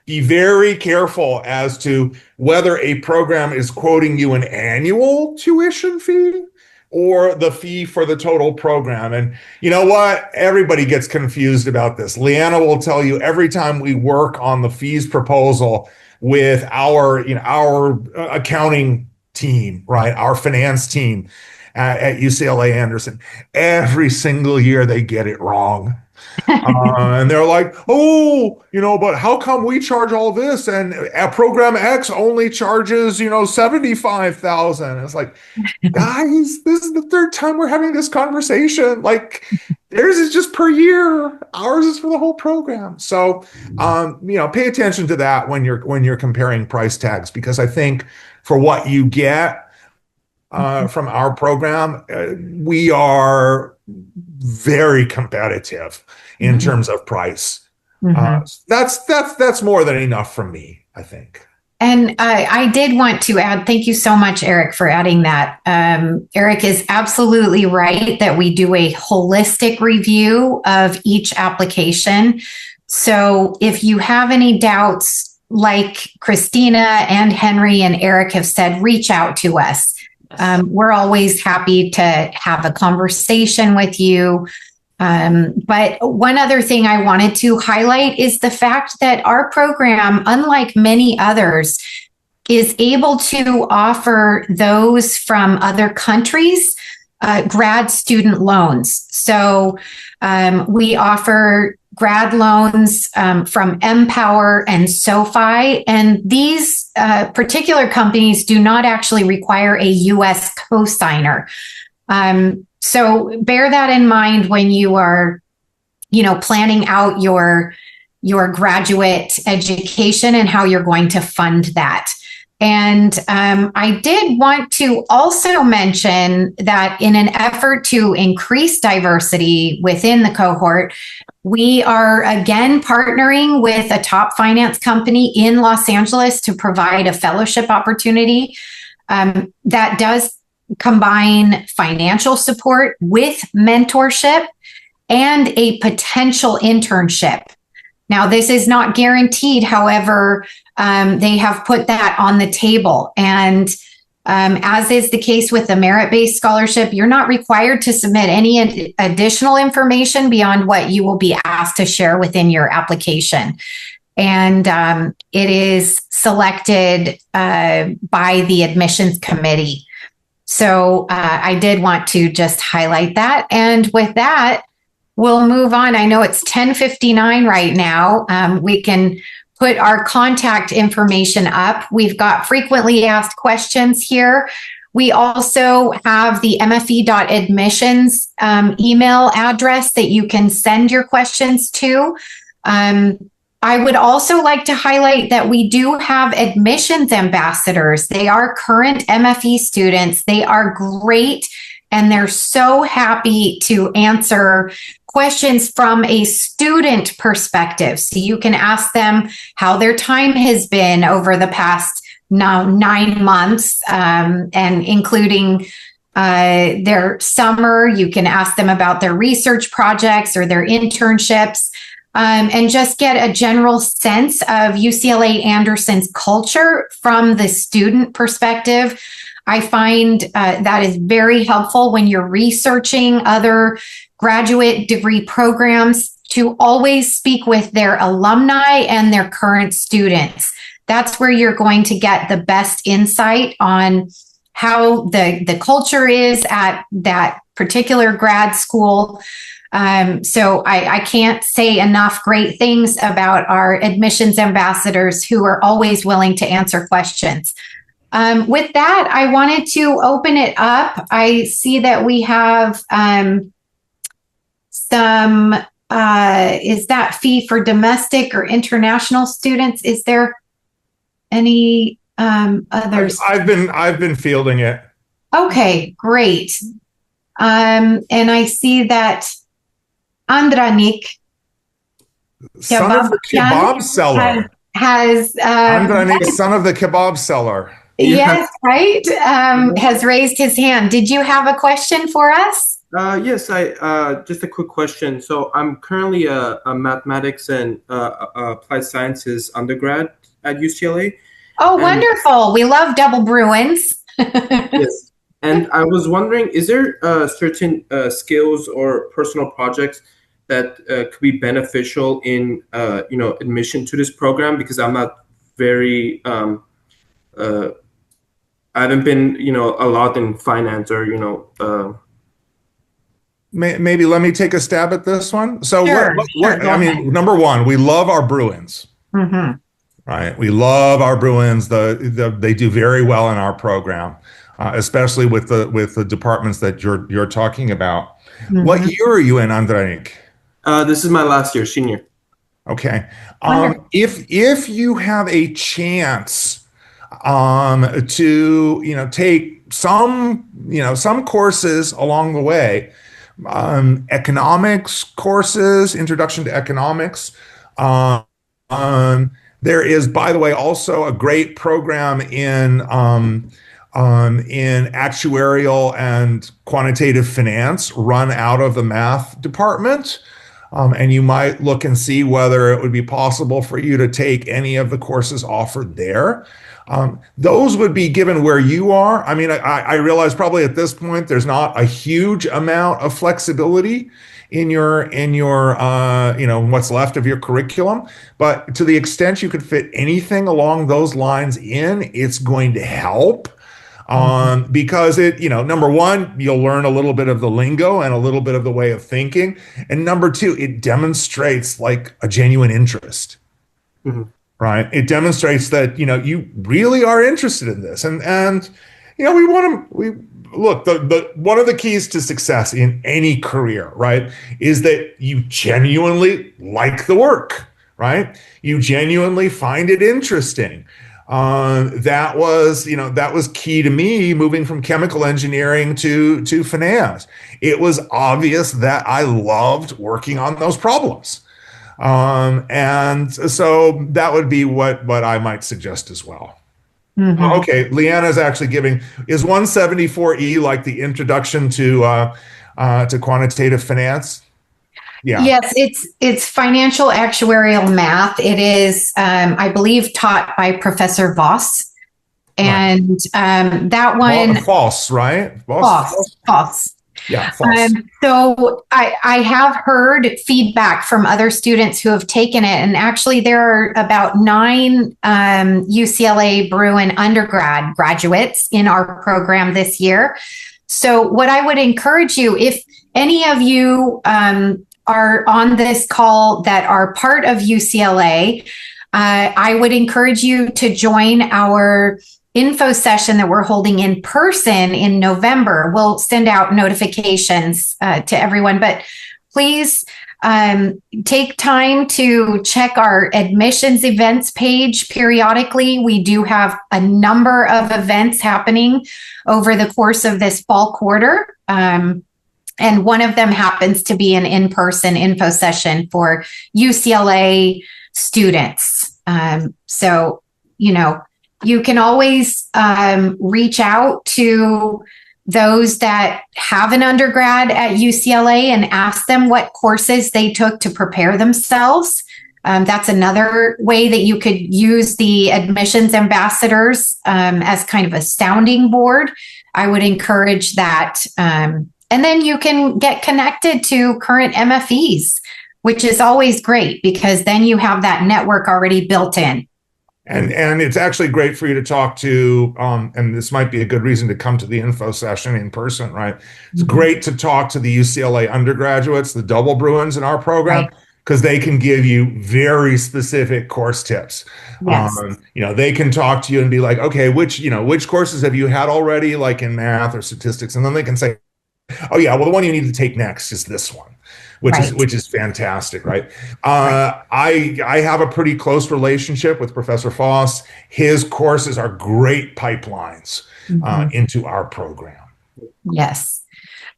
be very careful as to whether a program is quoting you an annual tuition fee or the fee for the total program. And you know what? Everybody gets confused about this. Leanna will tell you every time we work on the fees proposal with our accounting team, right? Our finance team at UCLA Anderson, every single year they get it wrong. And they're like, but how come we charge all this and program X only charges, $75,000? It's like, guys, this is the third time we're having this conversation. Like, theirs is just per year, ours is for the whole program. So, pay attention to that when you're comparing price tags, because I think for what you get from our program, we are very competitive in terms of price. That's more than enough from me, I think. And I did want to add, thank you so much, Eric, for adding that. Eric is absolutely right that we do a holistic review of each application. So if you have any doubts, like Christina and Henry and Eric have said, reach out to us. We're always happy to have a conversation with you. But one other thing I wanted to highlight is the fact that our program, unlike many others, is able to offer those from other countries grad student loans. So we offer grad loans from Empower and SoFi, and these particular companies do not actually require a U.S. cosigner. So bear that in mind when you are, planning out your graduate education and how you're going to fund that. And I did want to also mention that in an effort to increase diversity within the cohort, we are again partnering with a top finance company in Los Angeles to provide a fellowship opportunity that does combine financial support with mentorship and a potential internship. Now, this is not guaranteed. However, they have put that on the table. And as is the case with the merit-based scholarship, you're not required to submit any additional information beyond what you will be asked to share within your application. And it is selected by the admissions committee. So I did want to just highlight that. And with that, we'll move on. I know it's 10:59 right now. We can put our contact information up. We've got frequently asked questions here. We also have the mfe.admissions email address that you can send your questions to. I would also like to highlight that we do have admissions ambassadors. They are current MFE students. They are great, and they're so happy to answer questions from a student perspective. So you can ask them how their time has been over the past 9 months, and including their summer. You can ask them about their research projects or their internships. And just get a general sense of UCLA Anderson's culture from the student perspective. I find that is very helpful when you're researching other graduate degree programs, to always speak with their alumni and their current students. That's where you're going to get the best insight on how the culture is at that particular grad school. So I can't say enough great things about our admissions ambassadors who are always willing to answer questions. With that, I wanted to open it up. I see that we have some, is that fee for domestic or international students? Is there any others? I've been fielding it. Okay, great. And I see that Andranik, Son of the kebab seller. has Andranik, son of the kebab seller. yes, right, has raised his hand. Did you have a question for us? Yes, I just a quick question. So I'm currently a mathematics and applied sciences undergrad at UCLA. Oh, wonderful. We love double Bruins. Yes. And I was wondering, is there certain skills or personal projects that could be beneficial in admission to this program? Because I'm not very I haven't been a lot in finance or Maybe let me take a stab at this one. So Sure, I mean, number one, we love our Bruins. Mm-hmm. Right. We love our Bruins. They do very well in our program, especially with the departments that you're talking about. Mm-hmm. What year are you in, Andranik? This is my last year, senior. Okay. If you have a chance to take some courses along the way, economics courses, introduction to economics. There is, by the way, also a great program in actuarial and quantitative finance run out of the math department. And you might look and see whether it would be possible for you to take any of the courses offered there. Those would be given where you are. I mean, I realize probably at this point there's not a huge amount of flexibility in your what's left of your curriculum, but to the extent you could fit anything along those lines in, it's going to help. Because number one, you'll learn a little bit of the lingo and a little bit of the way of thinking. And number two, it demonstrates like a genuine interest, right? It demonstrates that, you really are interested in this. And we look, one of the keys to success in any career, right, is that you genuinely like the work, right? You genuinely find it interesting. That was key to me moving from chemical engineering to finance. It was obvious that I loved working on those problems. And so that would be what I might suggest as well. Mm-hmm. Okay, Leanna's actually is 174E like the introduction to quantitative finance? Yeah. Yes, it's financial actuarial math. It is, I believe, taught by Professor Voss, and right. That one false, right? False. Yeah, false. So I have heard feedback from other students who have taken it, and actually there are about 9 UCLA Bruin undergrad graduates in our program this year. So what I would encourage you, if any of you are on this call that are part of UCLA, I would encourage you to join our info session that we're holding in person in November. We'll send out notifications to everyone, but please take time to check our admissions events page periodically. We do have a number of events happening over the course of this fall quarter. And one of them happens to be an in-person info session for UCLA students. So, you can always reach out to those that have an undergrad at UCLA and ask them what courses they took to prepare themselves. That's another way that you could use the admissions ambassadors as kind of a sounding board. I would encourage that. And then you can get connected to current MFEs, which is always great because then you have that network already built in. And it's actually great for you to talk to, and this might be a good reason to come to the info session in person, right? It's great to talk to the UCLA undergraduates, the double Bruins in our program, because they can give you very specific course tips. Yes. They can talk to you and be like, okay, which courses have you had already, like in math or statistics? And then they can say, oh yeah, well, the one you need to take next is this one, which is fantastic, right? I have a pretty close relationship with Professor Foss. His courses are great pipelines into our program. Yes.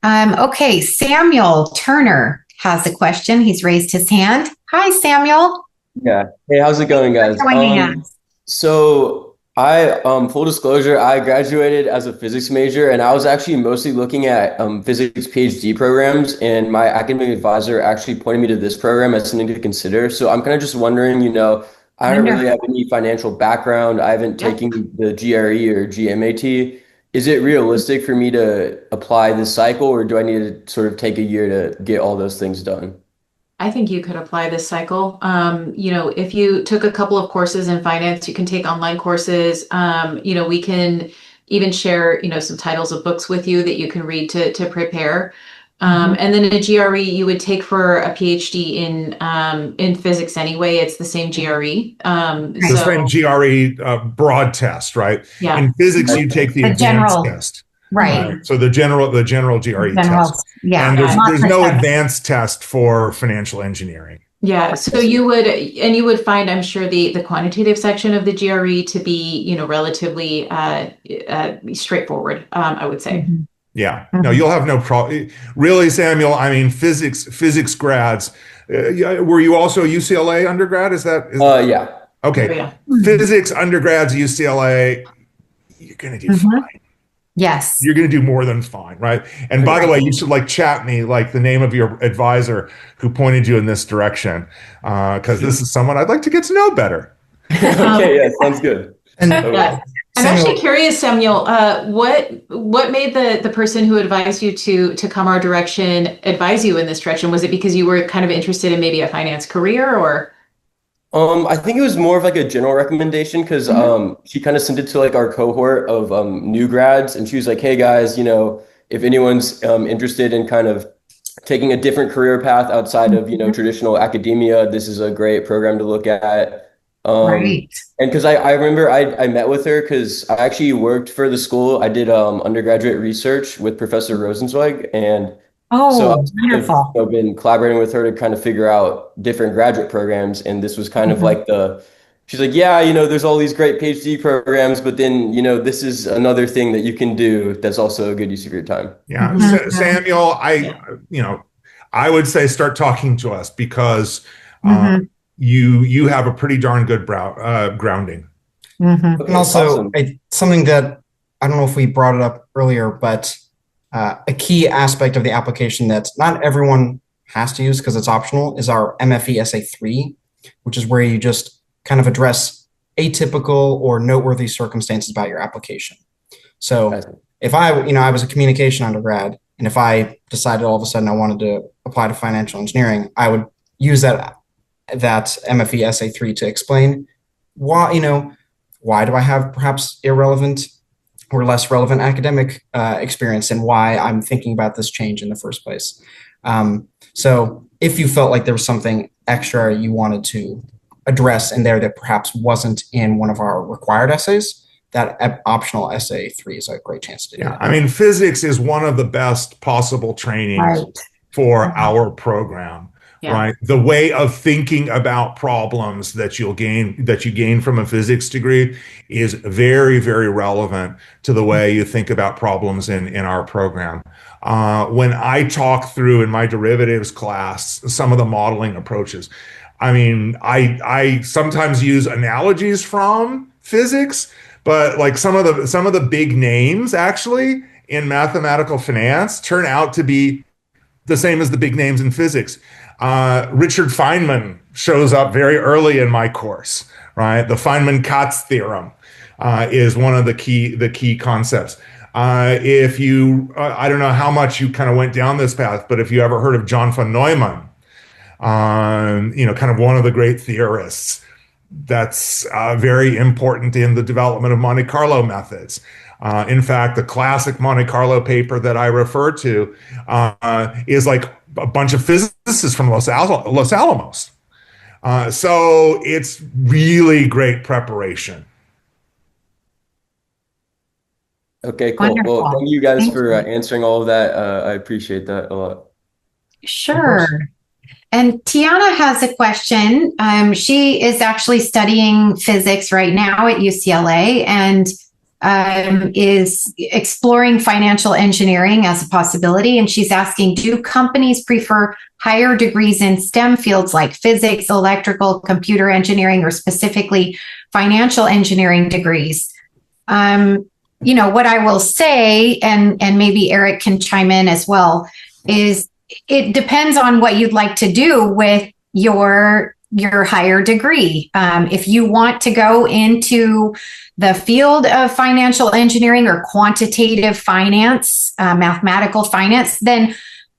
Okay, Samuel Turner has a question. He's raised his hand. Hi, Samuel. Yeah. Hey, how's it going, guys? So I, full disclosure, I graduated as a physics major, and I was actually mostly looking at physics PhD programs, and my academic advisor actually pointed me to this program as something to consider. So I'm kind of just wondering, I don't really have any financial background. I haven't taken the GRE or GMAT. Is it realistic for me to apply this cycle, or do I need to sort of take a year to get all those things done? I think you could apply this cycle. If you took a couple of courses in finance, you can take online courses. We can even share, some titles of books with you that you can read to prepare. And then a GRE you would take for a PhD in physics anyway. It's the same GRE. The same GRE broad test, right? Yeah. In physics, you take the advanced test. Right. So the general GRE test. Yeah. And there's no advanced test for financial engineering. Yeah. So you would find, I'm sure, the quantitative section of the GRE to be, relatively straightforward, I would say. Yeah. No, you'll have no problem. Really, Samuel, I mean, physics grads, were you also a UCLA undergrad? Yeah. Okay. Yeah. Physics undergrads, UCLA, you're going to do fine. Yes. You're going to do more than fine, right? And by the way, you should chat me the name of your advisor who pointed you in this direction, because this is someone I'd like to get to know better. Okay, yeah, sounds good. And I'm actually curious, Samuel, what made the person who advised you to come our direction advise you in this direction? Was it because you were kind of interested in maybe a finance career, or? I think it was more of a general recommendation because she kind of sent it to our cohort of new grads, and she was like, hey guys, if anyone's interested in kind of taking a different career path outside of traditional academia, this is a great program to look at. And because I remember I met with her because I actually worked for the school. I did undergraduate research with Professor Rosenzweig, and so wonderful. I've been collaborating with her to kind of figure out different graduate programs. And this was kind of she's like, yeah, there's all these great PhD programs, but then, this is another thing that you can do that's also a good use of your time. Yeah. Samuel, I would say start talking to us because you have a pretty darn good grounding. Okay, and also something that I don't know if we brought it up earlier, but a key aspect of the application that not everyone has to use because it's optional is our MFE Essay 3, which is where you just kind of address atypical or noteworthy circumstances about your application. So if I was a communication undergrad, and if I decided all of a sudden I wanted to apply to financial engineering, I would use that MFE Essay 3 to explain why do I have perhaps irrelevant or less relevant academic experience and why I'm thinking about this change in the first place. So if you felt like there was something extra you wanted to address in there that perhaps wasn't in one of our required essays, that optional Essay 3 is a great chance to do that. I mean, physics is one of the best possible trainings for our program. Right. The way of thinking about problems that you gain from a physics degree is very, very relevant to the way you think about problems in our program. When I talk through in my derivatives class, some of the modeling approaches, I mean, I sometimes use analogies from physics, but some of the big names actually in mathematical finance turn out to be the same as the big names in physics. Richard Feynman shows up very early in my course, right? The Feynman-Katz theorem is one of the key concepts. If you, I don't know how much you kind of went down this path, but if you ever heard of John von Neumann, kind of one of the great theorists, that's very important in the development of Monte Carlo methods. In fact, the classic Monte Carlo paper that I refer to is like a bunch of physicists from Los Alamos. So it's really great preparation. Okay, cool. Wonderful. Well, thank you guys Thank for you. answering all of that. I appreciate that a lot. Sure. And Tiana has a question. She is actually studying physics right now at UCLA and is exploring financial engineering as a possibility. And she's asking, do companies prefer higher degrees in STEM fields like physics, electrical, computer engineering, or specifically financial engineering degrees? What I will say, and maybe Eric can chime in as well, is it depends on what you'd like to do with your higher degree. If you want to go into the field of financial engineering or quantitative finance, mathematical finance, then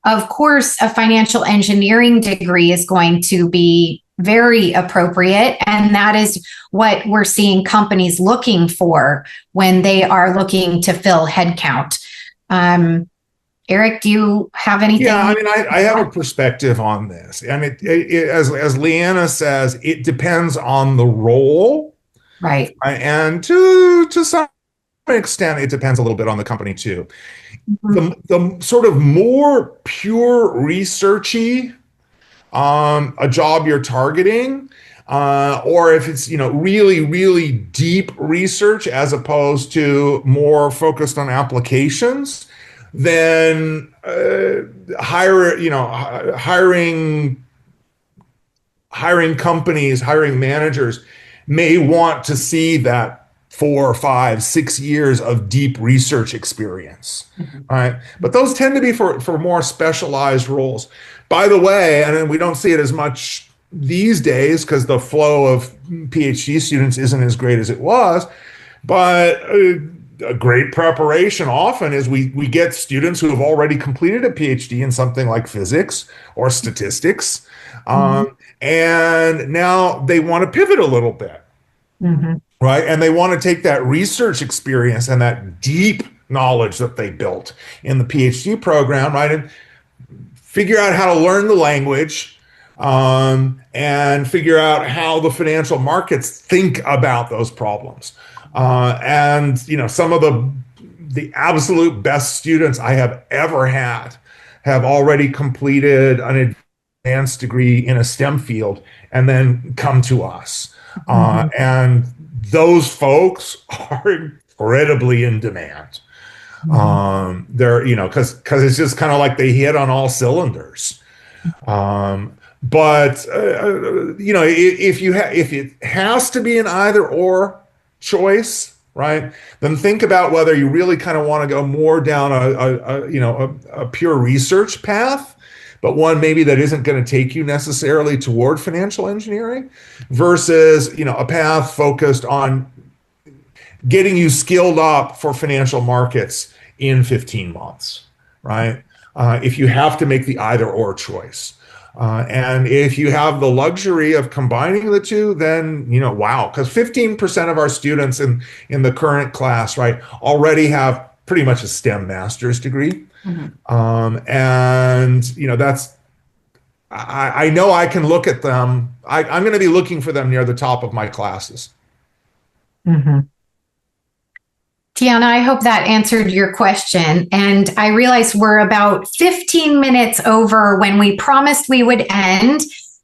of course a financial engineering degree is going to be very appropriate. And that is what we're seeing companies looking for when they are looking to fill headcount. Eric, do you have anything? Yeah, I mean, I have a perspective on this. And as Leanna says, it depends on the role. Right. And to some extent, it depends a little bit on the company too. Mm-hmm. The sort of more pure researchy a job you're targeting, or if it's, really, really deep research as opposed to more focused on applications, then hiring companies, hiring managers may want to see that 4, 5, 6 years of deep research experience, right? But those tend to be for more specialized roles. By the way, and we don't see it as much these days because the flow of PhD students isn't as great as it was, but a great preparation often is we get students who have already completed a PhD in something like physics or statistics, and now they want to pivot a little bit, right? And they want to take that research experience and that deep knowledge that they built in the PhD program, right, and figure out how to learn the language, and figure out how the financial markets think about those problems. And some of the absolute best students I have ever had have already completed an advanced degree in a STEM field and then come to us. And those folks are incredibly in demand. They're, because it's just kind of like they hit on all cylinders. But if it has to be an either or choice, right, then think about whether you really kind of want to go more down a pure research path, but one maybe that isn't going to take you necessarily toward financial engineering, versus a path focused on getting you skilled up for financial markets in 15 months, right? If you have to make the either or choice. And if you have the luxury of combining the two, then, wow, because 15% of our students in the current class, right, already have pretty much a STEM master's degree. And, that's, I know I can look at them. I'm going to be looking for them near the top of my classes. Tiana, I hope that answered your question. And I realize we're about 15 minutes over when we promised we would end.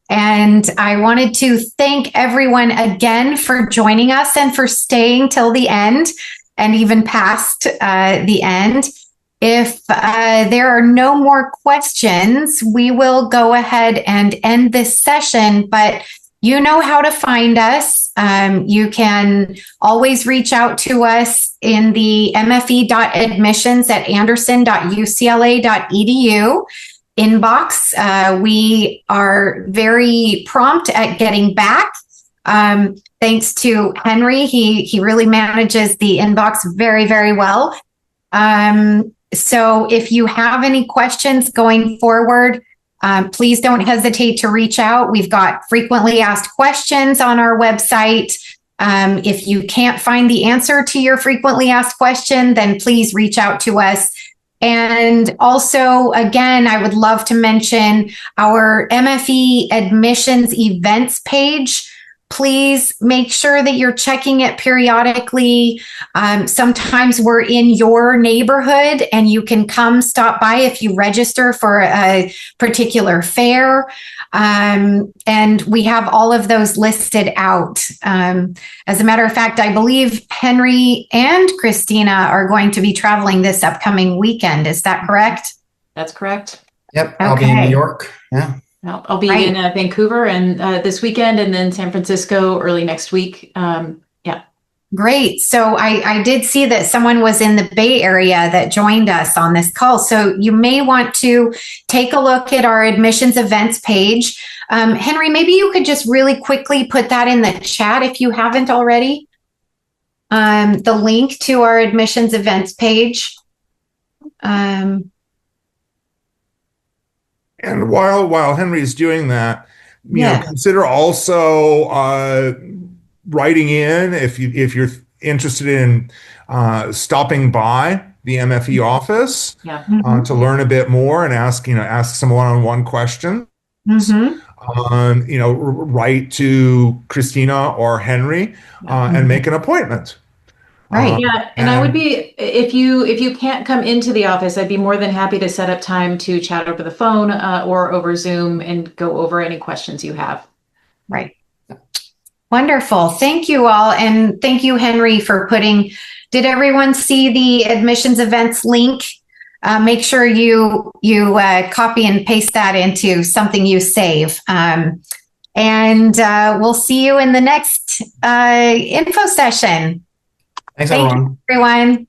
And I wanted to thank everyone again for joining us and for staying till the end and even past the end. If there are no more questions, we will go ahead and end this session. But you know how to find us. You can always reach out to us in the mfe.admissions@anderson.ucla.edu inbox. We are very prompt at getting back. Thanks to Henry. He really manages the inbox very, very well. So if you have any questions going forward, please don't hesitate to reach out. We've got frequently asked questions on our website. If you can't find the answer to your frequently asked question, then please reach out to us. And also, again, I would love to mention our MFE admissions events page. Please make sure that you're checking it periodically. Sometimes we're in your neighborhood and you can come stop by if you register for a particular fair. And we have all of those listed out. As a matter of fact, I believe Henry and Christina are going to be traveling this upcoming weekend. Is that correct? That's correct. Yep, I'll be in New York. Yeah. I'll be in Vancouver and this weekend, and then San Francisco early next week. Great. So I did see that someone was in the Bay Area that joined us on this call. So you may want to take a look at our admissions events page. Henry, maybe you could just really quickly put that in the chat if you haven't already. The link to our admissions events page. And while Henry's doing that, you know, consider also writing in if you're interested in stopping by the MFE office to learn a bit more and ask some one-on-one questions. Write to Christina or Henry and make an appointment. Right. And I would be, if you can't come into the office, I'd be more than happy to set up time to chat over the phone or over Zoom and go over any questions you have. Right. Wonderful. Thank you all. And thank you, Henry, for did everyone see the admissions events link? Make sure you copy and paste that into something you save. And we'll see you in the next info session. Thanks, everyone. Thank you, everyone.